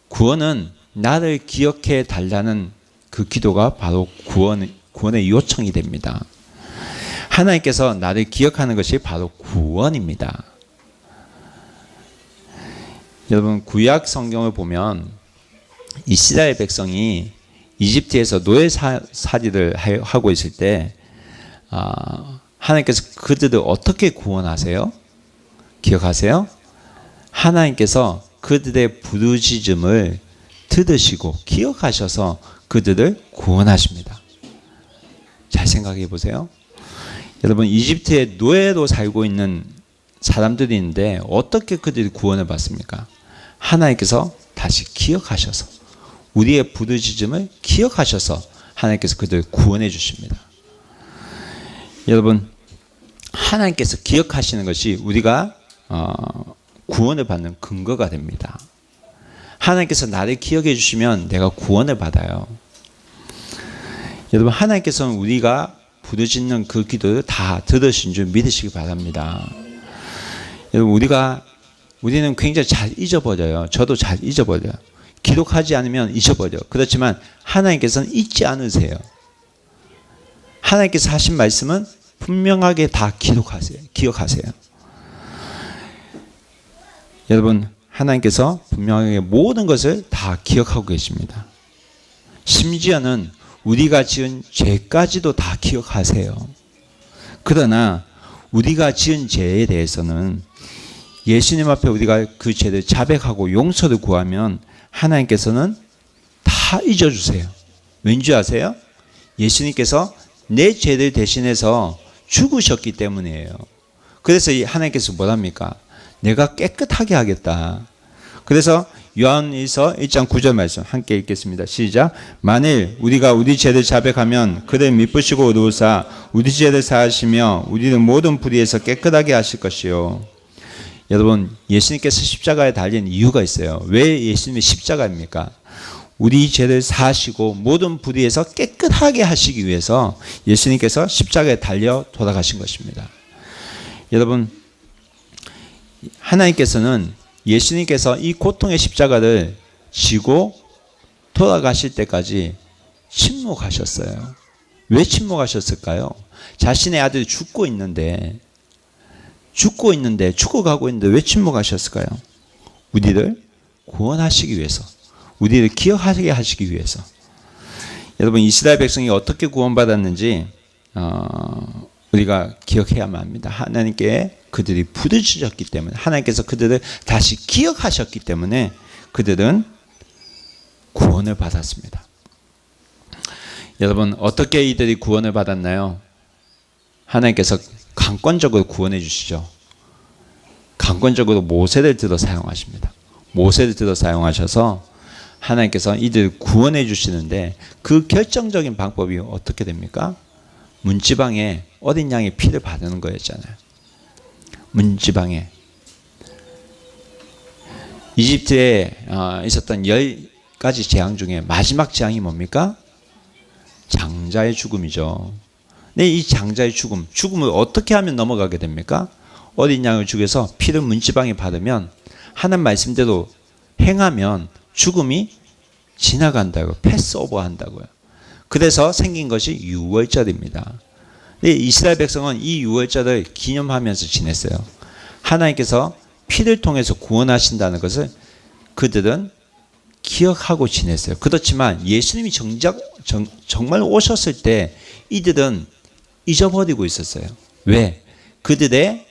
구원은 나를 기억해 달라는 그 기도가 바로 구원의 요청이 됩니다. 하나님께서 나를 기억하는 것이 바로 구원입니다. 여러분, 구약 성경을 보면 이스라엘 백성이 이집트에서 노예살이를 하고 있을 때 하나님께서 그들을 어떻게 구원하세요? 기억하세요? 하나님께서 그들의 부르짖음을 들으시고 기억하셔서 그들을 구원하십니다. 잘 생각해 보세요. 여러분, 이집트에 노예로 살고 있는 사람들이 있는데 어떻게 그들이 구원을 받습니까? 하나님께서 다시 기억하셔서, 우리의 부르짖음을 기억하셔서 하나님께서 그들을 구원해 주십니다. 여러분, 하나님께서 기억하시는 것이 우리가 구원을 받는 근거가 됩니다. 하나님께서 나를 기억해 주시면 내가 구원을 받아요. 여러분, 하나님께서는 우리가 부르짖는 그 기도를 다 들으신 줄 믿으시기 바랍니다. 여러분, 우리는 굉장히 잘 잊어버려요. 저도 잘 잊어버려요. 기록하지 않으면 잊어버려. 그렇지만 하나님께서는 잊지 않으세요. 하나님께서 하신 말씀은 분명하게 다 기억하세요. 여러분, 하나님께서 분명하게 모든 것을 다 기억하고 계십니다. 심지어는 우리가 지은 죄까지도 다 기억하세요. 그러나 우리가 지은 죄에 대해서는 예수님 앞에 우리가 그 죄를 자백하고 용서를 구하면 하나님께서는 다 잊어주세요. 왠지 아세요? 예수님께서 내 죄를 대신해서 죽으셨기 때문이에요. 그래서 하나님께서 뭐랍니까? 내가 깨끗하게 하겠다. 그래서 요한일서 1장 9절 말씀 함께 읽겠습니다. 시작. 만일 우리가 우리 죄를 자백하면 그를 미쁘시고 의로우사 우리 죄를 사하시며 우리는 모든 불의에서 깨끗하게 하실 것이요. 여러분, 예수님께서 십자가에 달린 이유가 있어요. 왜 예수님이 십자가입니까? 우리 죄를 사하시고 모든 불의에서 깨끗하게 하시기 위해서 예수님께서 십자가에 달려 돌아가신 것입니다. 여러분, 하나님께서는 예수님께서 이 고통의 십자가를 지고 돌아가실 때까지 침묵하셨어요. 왜 침묵하셨을까요? 자신의 아들이 죽어가고 있는데 왜 침묵하셨을까요? 우리를 구원하시기 위해서, 우리를 기억하게 하시기 위해서. 여러분, 이스라엘 백성이 어떻게 구원받았는지 우리가 기억해야만 합니다. 하나님께 그들이 부르짖었기 때문에, 하나님께서 그들을 다시 기억하셨기 때문에 그들은 구원을 받았습니다. 여러분, 어떻게 이들이 구원을 받았나요? 하나님께서 강권적으로 구원해 주시죠. 강권적으로 모세를 들어 사용하십니다. 모세를 들어 사용하셔서 하나님께서 이들을 구원해 주시는데 그 결정적인 방법이 어떻게 됩니까? 문지방에 어린 양의 피를 바르는 거였잖아요. 문지방에. 이집트에 있었던 10가지 재앙 중에 마지막 재앙이 뭡니까? 장자의 죽음이죠. 근데 이 장자의 죽음을 어떻게 하면 넘어가게 됩니까? 어린 양을 죽여서 피를 문지방에 바르면 하나님 말씀대로 행하면 죽음이 지나간다고, 패스오버 한다고요. 그래서 생긴 것이 유월절입니다. 이스라엘 백성은 이 유월절을 기념하면서 지냈어요. 하나님께서 피를 통해서 구원하신다는 것을 그들은 기억하고 지냈어요. 그렇지만 예수님이 정말 오셨을 때 이들은 잊어버리고 있었어요. 왜? 그들의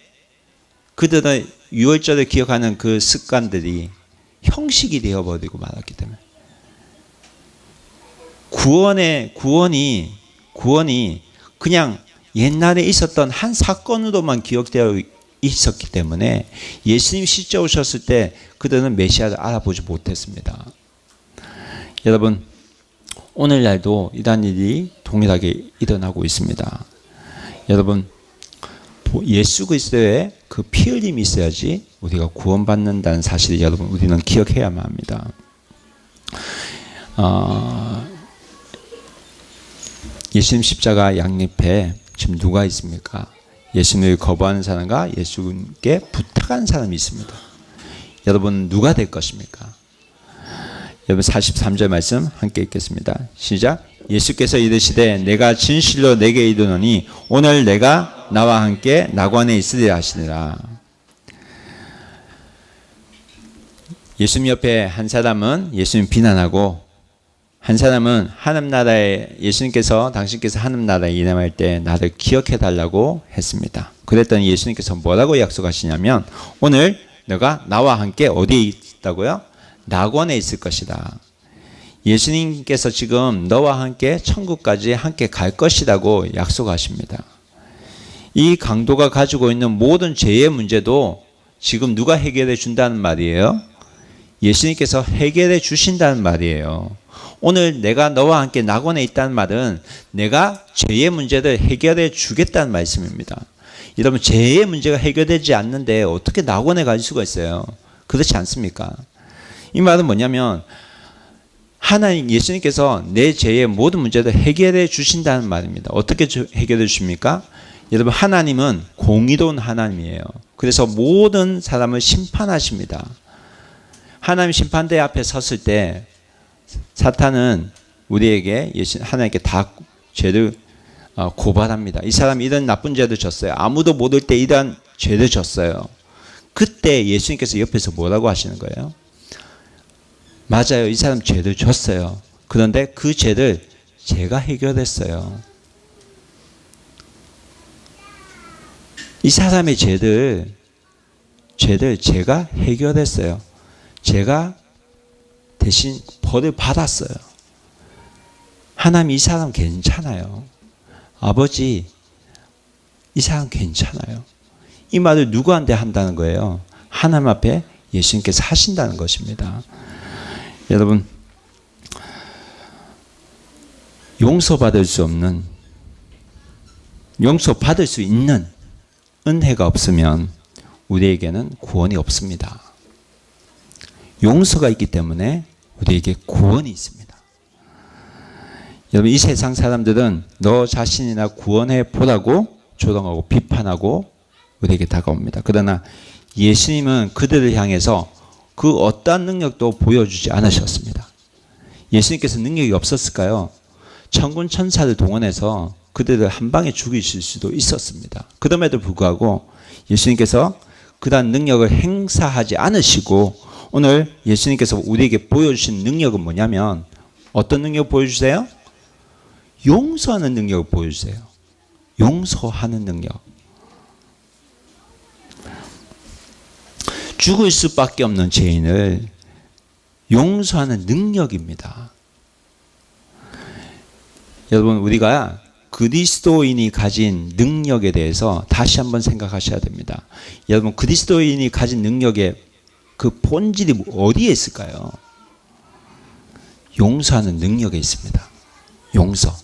유월절을 기억하는 그 습관들이 형식이 되어버리고 말았기 때문에. 구원이 그냥 옛날에 있었던 한 사건으로만 기억되어 있었기 때문에 예수님이 실제 오셨을 때 그들은 메시아를 알아보지 못했습니다. 여러분, 오늘날도 이러한 일이 동일하게 일어나고 있습니다. 여러분, 예수 그리스도의 그 피 흘림이 있어야지 우리가 구원받는다는 사실을 여러분 우리는 기억해야만 합니다. 예수님 십자가 양옆에 지금 누가 있습니까? 예수님을 거부하는 사람과 예수님께 부탁하는 사람이 있습니다. 여러분, 누가 될 것입니까? 여러분 43절 말씀 함께 읽겠습니다. 시작. 예수께서 이르시되 내가 진실로 내게 이르노니 오늘 내가 나와 함께 낙원에 있으리라 하시니라. 예수님 옆에 한 사람은 예수님 비난하고 한 사람은 하나님 나라에 예수님께서 당신께서 하나님 나라에 임할 때 나를 기억해 달라고 했습니다. 그랬더니 예수님께서 뭐라고 약속하시냐면 오늘 너가 나와 함께 어디에 있다고요? 낙원에 있을 것이다. 예수님께서 지금 너와 함께 천국까지 함께 갈 것이라고 약속하십니다. 이 강도가 가지고 있는 모든 죄의 문제도 지금 누가 해결해 준다는 말이에요? 예수님께서 해결해 주신다는 말이에요. 오늘 내가 너와 함께 낙원에 있다는 말은 내가 죄의 문제를 해결해 주겠다는 말씀입니다. 여러분 죄의 문제가 해결되지 않는데 어떻게 낙원에 갈 수가 있어요? 그렇지 않습니까? 이 말은 뭐냐면 하나님 예수님께서 내 죄의 모든 문제를 해결해 주신다는 말입니다. 어떻게 해결해 주십니까? 여러분 하나님은 공의로운 하나님이에요. 그래서 모든 사람을 심판하십니다. 하나님 심판대 앞에 섰을 때 사탄은 우리에게 하나님께 다 죄를 고발합니다. 이 사람이 이런 나쁜 죄를 졌어요. 아무도 모를 때 이러한 죄를 졌어요. 그때 예수님께서 옆에서 뭐라고 하시는 거예요? 맞아요. 이 사람 죄를 졌어요. 그런데 그 죄를 제가 해결했어요. 이 사람의 죄를 제가 해결했어요. 제가 대신 벌을 받았어요. 하나님 이 사람 괜찮아요. 아버지 이 사람 괜찮아요. 이 말을 누구한테 한다는 거예요? 하나님 앞에 예수님께서 하신다는 것입니다. 여러분 용서받을 수 없는 용서받을 수 있는 은혜가 없으면 우리에게는 구원이 없습니다. 용서가 있기 때문에 우리에게 구원이 있습니다. 여러분 이 세상 사람들은 너 자신이나 구원해 보라고 조롱하고 비판하고 우리에게 다가옵니다. 그러나 예수님은 그들을 향해서 그 어떠한 능력도 보여주지 않으셨습니다. 예수님께서 능력이 없었을까요? 천군 천사를 동원해서 그들을 한 방에 죽이실 수도 있었습니다. 그럼에도 불구하고 예수님께서 그러한 능력을 행사하지 않으시고 오늘 예수님께서 우리에게 보여주신 능력은 뭐냐면 어떤 능력 보여주세요? 용서하는 능력을 보여주세요. 용서하는 능력. 죽을 수밖에 없는 죄인을 용서하는 능력입니다. 여러분 우리가 그리스도인이 가진 능력에 대해서 다시 한번 생각하셔야 됩니다. 여러분 그리스도인이 가진 능력의 그 본질이 어디에 있을까요? 용서하는 능력에 있습니다. 용서.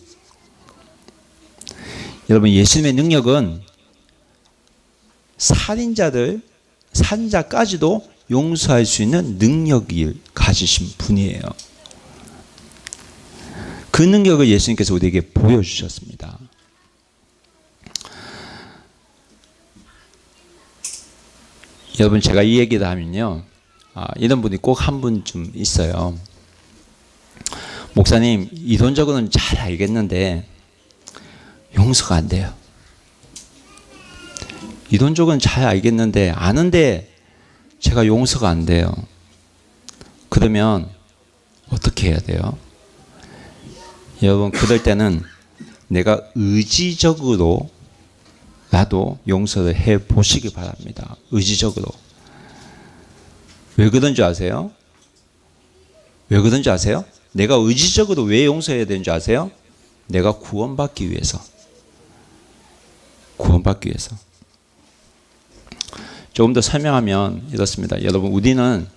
여러분 예수님의 능력은 살인자까지도 용서할 수 있는 능력을 가지신 분이에요. 그 능력을 예수님께서 우리에게 보여주셨습니다. 여러분 제가 이 얘기를 하면요 이런 분이 꼭 한 분 좀 있어요. 목사님 이론적으로는 잘 알겠는데 용서가 안 돼요. 이론적으로는 잘 알겠는데 아는데 제가 용서가 안 돼요. 그러면 어떻게 해야 돼요? 여러분 그럴 때는 내가 의지적으로 나도 용서를 해 보시기 바랍니다. 의지적으로. 왜 그런 줄 아세요? 왜 그런 줄 아세요? 내가 의지적으로 왜 용서해야 되는 줄 아세요? 내가 구원받기 위해서. 구원받기 위해서. 조금 더 설명하면 이렇습니다. 여러분 우리는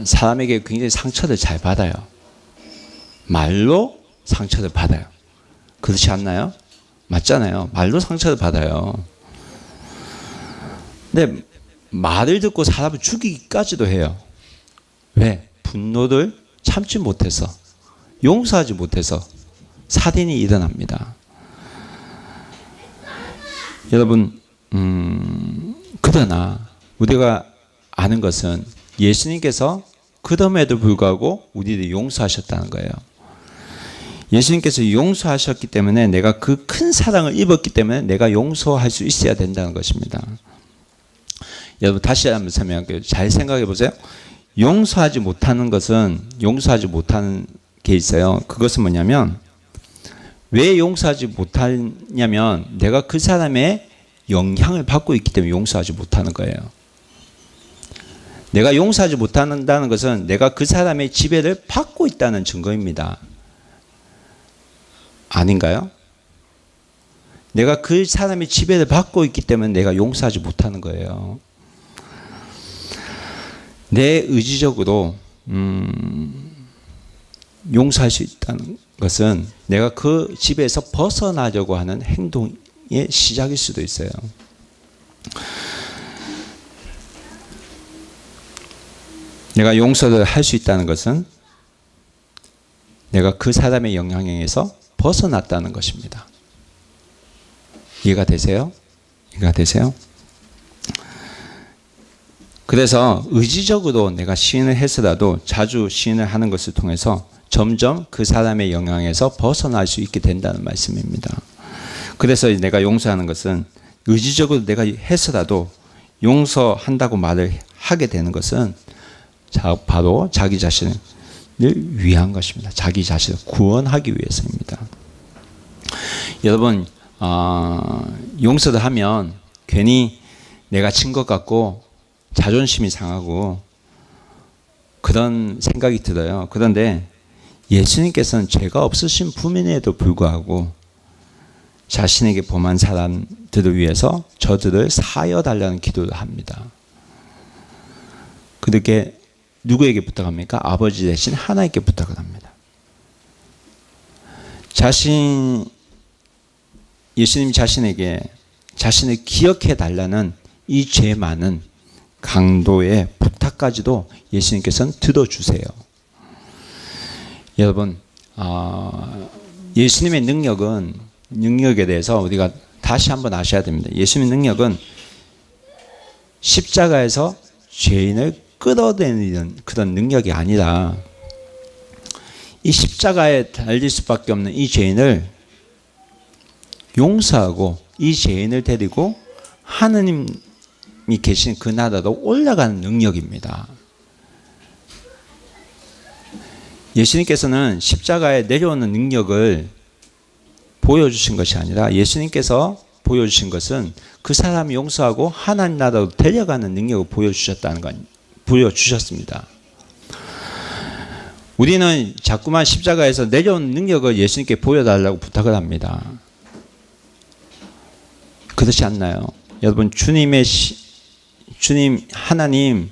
사람에게 굉장히 상처를 잘 받아요. 말로 상처를 받아요. 그렇지 않나요? 맞잖아요. 말로 상처를 받아요. 근데 말을 듣고 사람을 죽이기까지도 해요. 왜? 분노를 참지 못해서, 용서하지 못해서 살인이 일어납니다. 여러분 그러나 우리가 아는 것은 예수님께서 그럼에도 불구하고 우리를 용서하셨다는 거예요. 예수님께서 용서하셨기 때문에 내가 그 큰 사랑을 입었기 때문에 내가 용서할 수 있어야 된다는 것입니다. 여러분 다시 한번 설명할게요. 잘 생각해 보세요. 용서하지 못하는 게 있어요. 그것은 뭐냐면 왜 용서하지 못하냐면 내가 그 사람의 영향을 받고 있기 때문에 용서하지 못하는 거예요. 내가 용서하지 못한다는 것은 내가 그 사람의 지배를 받고 있다는 증거입니다. 아닌가요? 내가 그 사람의 지배를 받고 있기 때문에 내가 용서하지 못하는 거예요. 내 의지적으로 용서할 수 있다는 것은 내가 그 지배에서 벗어나려고 하는 행동의 시작일 수도 있어요. 내가 용서를 할 수 있다는 것은 내가 그 사람의 영향에서 벗어났다는 것입니다. 이해가 되세요? 이해가 되세요? 그래서 의지적으로 내가 시인을 해서라도 자주 시인을 하는 것을 통해서 점점 그 사람의 영향에서 벗어날 수 있게 된다는 말씀입니다. 그래서 내가 용서하는 것은 의지적으로 내가 해서라도 용서한다고 말을 하게 되는 것은 바로 자기 자신을 위한 것입니다. 자기 자신을 구원하기 위해서입니다. 여러분 용서를 하면 괜히 내가 친 것 같고 자존심이 상하고 그런 생각이 들어요. 그런데 예수님께서는 죄가 없으신 분임에도 불구하고 자신에게 범한 사람들을 위해서 저들을 사하여 달라는 기도를 합니다. 그렇게 누구에게 부탁합니까? 아버지 대신 하나님께 부탁을 합니다. 예수님 자신에게 자신을 기억해 달라는 이 죄 많은 강도의 부탁까지도 예수님께서는 들어주세요. 여러분, 예수님의 능력에 대해서 우리가 다시 한번 아셔야 됩니다. 예수님의 능력은 십자가에서 죄인을 끌어내리는 그런 능력이 아니라 이 십자가에 달릴 수밖에 없는 이 죄인을 용서하고 이 죄인을 데리고 하느님이 계신 그 나라로 올라가는 능력입니다. 예수님께서는 십자가에 내려오는 능력을 보여주신 것이 아니라 예수님께서 보여주신 것은 그 사람이 용서하고 하나님 나라로 데려가는 능력을 보여주셨습니다. 우리는 자꾸만 십자가에서 내려오는 능력을 예수님께 보여달라고 부탁을 합니다. 그렇지 않나요? 여러분 주님 하나님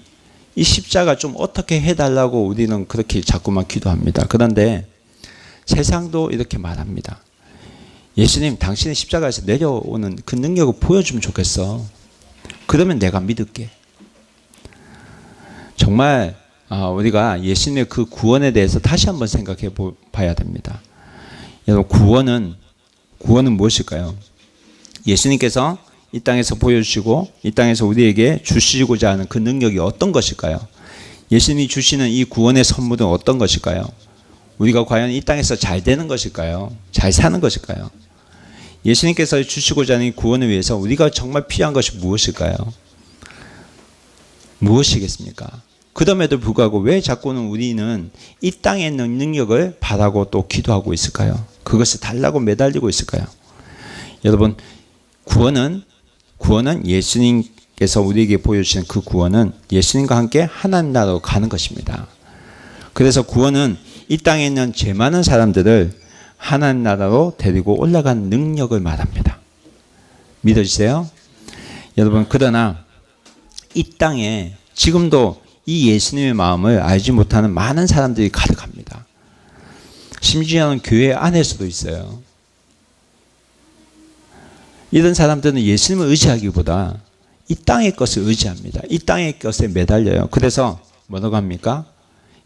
이 십자가 좀 어떻게 해달라고 우리는 그렇게 자꾸만 기도합니다. 그런데 세상도 이렇게 말합니다. 예수님 당신의 십자가에서 내려오는 그 능력을 보여주면 좋겠어. 그러면 내가 믿을게. 정말 우리가 예수님의 그 구원에 대해서 다시 한번 생각해 봐야 됩니다. 여러분 구원은 무엇일까요? 예수님께서 이 땅에서 보여주시고 이 땅에서 우리에게 주시고자 하는 그 능력이 어떤 것일까요? 예수님이 주시는 이 구원의 선물은 어떤 것일까요? 우리가 과연 이 땅에서 잘 되는 것일까요? 잘 사는 것일까요? 예수님께서 주시고자 하는 이 구원을 위해서 우리가 정말 필요한 것이 무엇일까요? 무엇이겠습니까? 그럼에도 불구하고 왜 자꾸는 우리는 이 땅에 있는 능력을 바라고 또 기도하고 있을까요? 그것을 달라고 매달리고 있을까요? 여러분 구원은 예수님께서 우리에게 보여주시는 그 구원은 예수님과 함께 하나님 나라로 가는 것입니다. 그래서 구원은 이 땅에 있는 죄 많은 사람들을 하나님 나라로 데리고 올라가는 능력을 말합니다. 믿어주세요? 여러분 그러나 이 땅에 지금도 이 예수님의 마음을 알지 못하는 많은 사람들이 가득합니다. 심지어는 교회 안에서도 있어요. 이런 사람들은 예수님을 의지하기보다 이 땅의 것을 의지합니다. 이 땅의 것에 매달려요. 그래서 뭐라고 합니까?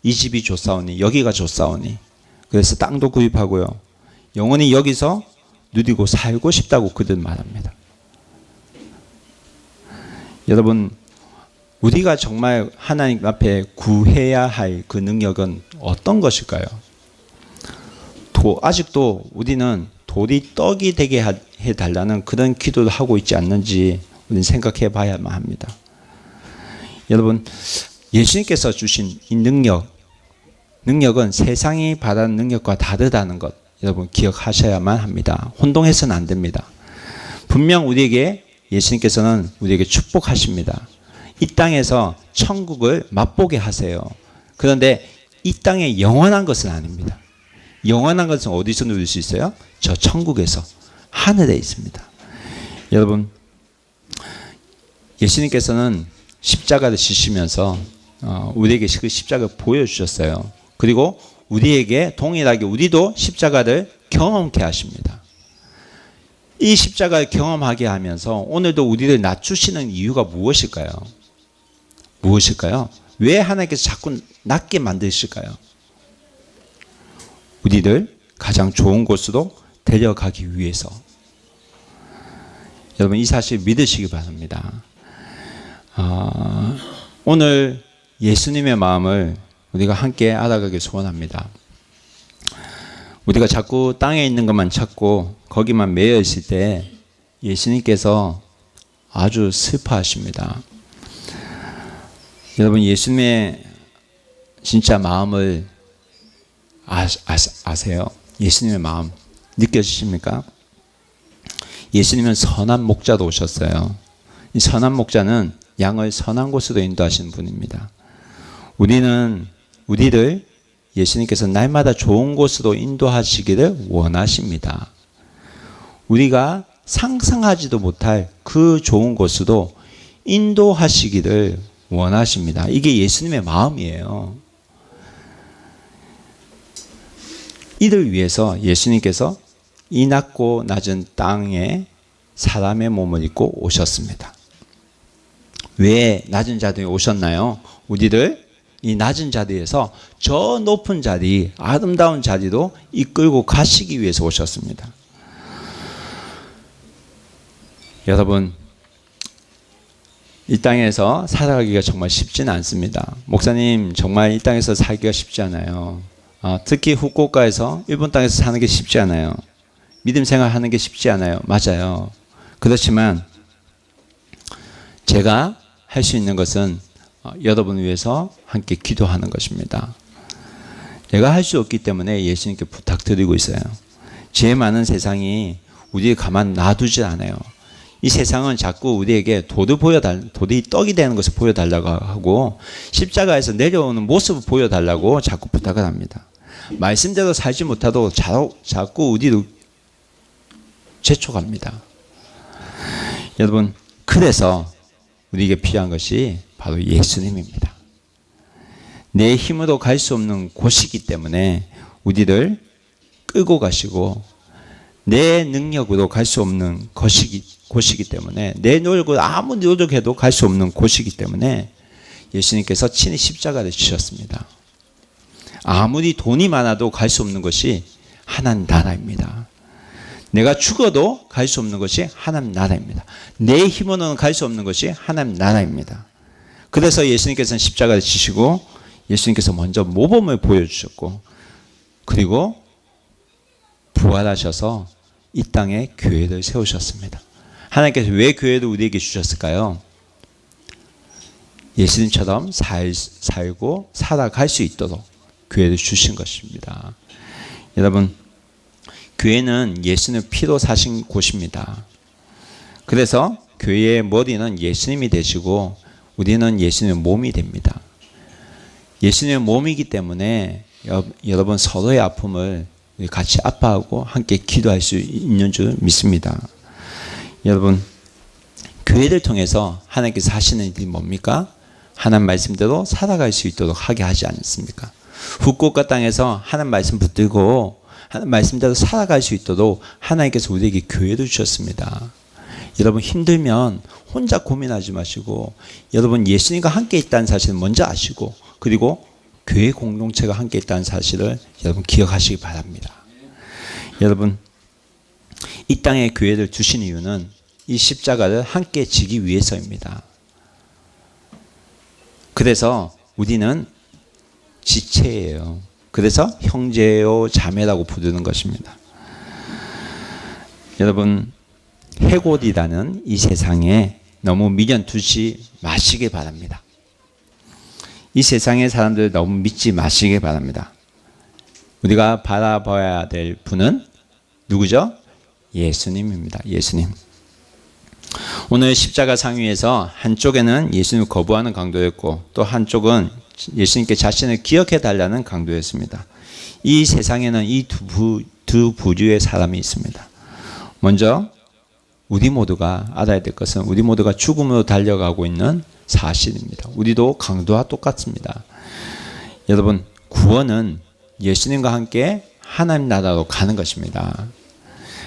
이 집이 좋사오니 여기가 좋사오니 그래서 땅도 구입하고요. 영원히 여기서 누리고 살고 싶다고 그들 말합니다. 여러분 우리가 정말 하나님 앞에 구해야 할 그 능력은 어떤 것일까요? 아직도 우리는 돌이 떡이 되게 해달라는 그런 기도를 하고 있지 않는지 우리는 생각해 봐야만 합니다. 여러분, 예수님께서 주신 이 능력은 세상이 바라는 능력과 다르다는 것 여러분 기억하셔야만 합니다. 혼동해서는 안 됩니다. 분명 우리에게 예수님께서는 우리에게 축복하십니다. 이 땅에서 천국을 맛보게 하세요. 그런데 이 땅에 영원한 것은 아닙니다. 영원한 것은 어디서 누릴 수 있어요? 저 천국에서 하늘에 있습니다. 여러분, 예수님께서는 십자가를 지시면서 우리에게 그 십자가를 보여주셨어요. 그리고 우리에게 동일하게 우리도 십자가를 경험케 하십니다. 이 십자가를 경험하게 하면서 오늘도 우리를 낮추시는 이유가 무엇일까요? 무엇일까요? 왜 하나님께서 자꾸 낮게 만드실까요? 우리를 가장 좋은 곳으로 데려가기 위해서. 여러분 이 사실 믿으시기 바랍니다. 오늘 예수님의 마음을 우리가 함께 알아가길 소원합니다. 우리가 자꾸 땅에 있는 것만 찾고 거기만 매여 있을 때 예수님께서 아주 슬퍼하십니다. 여러분 예수님의 진짜 마음을 아세요? 예수님의 마음 느껴지십니까? 예수님은 선한 목자로 오셨어요. 이 선한 목자는 양을 선한 곳으로 인도하시는 분입니다. 우리를 예수님께서 날마다 좋은 곳으로 인도하시기를 원하십니다. 우리가 상상하지도 못할 그 좋은 곳으로 인도하시기를 원하십니다. 이게 예수님의 마음이에요. 이를 위해서 예수님께서 이 낮고 낮은 땅에 사람의 몸을 입고 오셨습니다. 왜 낮은 자리에 오셨나요? 우리를 이 낮은 자리에서 저 높은 자리, 아름다운 자리로 이끌고 가시기 위해서 오셨습니다. 여러분, 이 땅에서 살아가기가 정말 쉽지는 않습니다. 목사님, 정말 이 땅에서 살기가 쉽지 않아요. 특히 후쿠오카에서 일본 땅에서 사는 게 쉽지 않아요. 믿음 생활하는 게 쉽지 않아요. 맞아요. 그렇지만 제가 할 수 있는 것은 여러분을 위해서 함께 기도하는 것입니다. 내가 할 수 없기 때문에 예수님께 부탁드리고 있어요. 죄 많은 세상이 우리를 가만 놔두지 않아요. 이 세상은 자꾸 우리에게 돌이 떡이 되는 것을 보여달라고 하고 십자가에서 내려오는 모습을 보여달라고 자꾸 부탁을 합니다. 말씀대로 살지 못하도 자꾸 우리를 재촉합니다. 여러분, 그래서 우리에게 필요한 것이 바로 예수님입니다. 내 힘으로 갈 수 없는 곳이기 때문에 우리를 끌고 가시고 내 능력으로 갈 수 없는 곳이기 때문에 내 노력으로 아무리 노력해도 갈 수 없는 곳이기 때문에 예수님께서 친히 십자가를 지셨습니다. 아무리 돈이 많아도 갈 수 없는 것이 하나님 나라입니다. 내가 죽어도 갈 수 없는 것이 하나님 나라입니다. 내 힘으로는 갈 수 없는 것이 하나님 나라입니다. 그래서 예수님께서는 십자가를 지시고 예수님께서 먼저 모범을 보여주셨고 그리고 부활하셔서 이 땅에 교회를 세우셨습니다. 하나님께서 왜 교회를 우리에게 주셨을까요? 예수님처럼 살고 살아갈 수 있도록 교회를 주신 것입니다. 여러분, 교회는 예수님의 피로 사신 곳입니다. 그래서 교회의 머리는 예수님이 되시고 우리는 예수님의 몸이 됩니다. 예수님의 몸이기 때문에 여러분 서로의 아픔을 같이 아파하고 함께 기도할 수 있는 줄 믿습니다. 여러분, 교회를 통해서 하나님께서 하시는 일이 뭡니까? 하나님 말씀대로 살아갈 수 있도록 하게 하지 않습니까? 후쿠오카 땅에서 하나님 말씀 붙들고 하나님 말씀대로 살아갈 수 있도록 하나님께서 우리에게 교회를 주셨습니다. 여러분 힘들면 혼자 고민하지 마시고 여러분 예수님과 함께 있다는 사실을 먼저 아시고 그리고 교회 공동체가 함께 있다는 사실을 여러분 기억하시기 바랍니다. 여러분 이 땅에 교회를 주신 이유는 이 십자가를 함께 지기 위해서입니다. 그래서 우리는 지체예요. 그래서 형제요 자매라고 부르는 것입니다. 여러분, 해골이라는 이 세상에 너무 미련 두지 마시기 바랍니다. 이 세상의 사람들 너무 믿지 마시기 바랍니다. 우리가 바라봐야 될 분은 누구죠? 예수님입니다. 예수님. 오늘 십자가 상위에서 한쪽에는 예수님을 거부하는 강도였고 또 한쪽은 예수님께 자신을 기억해 달라는 강도였습니다. 이 세상에는 이 두 부류의 사람이 있습니다. 먼저 우리 모두가 알아야 될 것은 우리 모두가 죽음으로 달려가고 있는 사실입니다. 우리도 강도와 똑같습니다. 여러분, 구원은 예수님과 함께 하나님 나라로 가는 것입니다.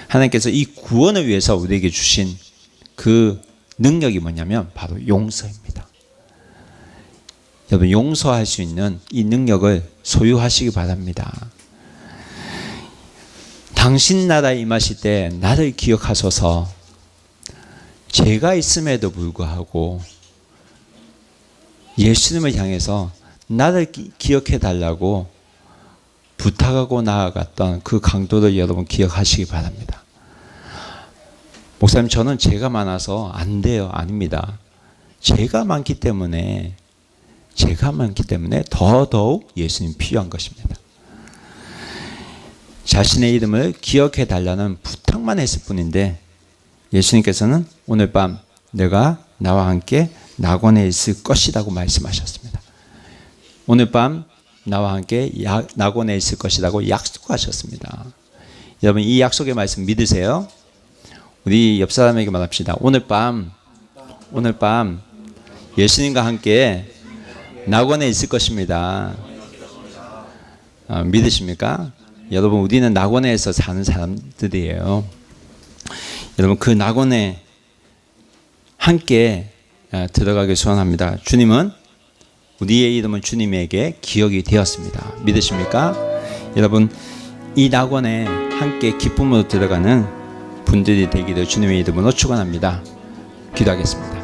하나님께서 이 구원을 위해서 우리에게 주신 그 능력이 뭐냐면 바로 용서입니다. 여러분, 용서할 수 있는 이 능력을 소유하시기 바랍니다. 당신 나라에 임하실 때 나를 기억하소서. 죄가 있음에도 불구하고 예수님을 향해서 나를 기억해 달라고 부탁하고 나아갔던 그 강도를 여러분 기억하시기 바랍니다. 목사님, 저는 죄가 많아서 안 돼요. 아닙니다. 죄가 많기 때문에 더더욱 예수님 필요한 것입니다. 자신의 이름을 기억해 달라는 부탁만 했을 뿐인데 예수님께서는 오늘 밤 내가 나와 함께 낙원에 있을 것이라고 말씀하셨습니다. 오늘 밤 나와 함께 낙원에 있을 것이라고 약속하셨습니다. 여러분, 이 약속의 말씀 믿으세요? 우리 옆 사람에게 말합시다. 오늘 밤 예수님과 함께 낙원에 있을 것입니다. 믿으십니까? 여러분, 우리는 낙원에서 사는 사람들이에요. 여러분, 그 낙원에 함께 들어가길 소원합니다. 주님은 우리의 이름은 주님에게 기억이 되었습니다. 믿으십니까? 여러분, 이 낙원에 함께 기쁨으로 들어가는 분들이 되기를 주님의 이름으로 축원합니다. 기도하겠습니다.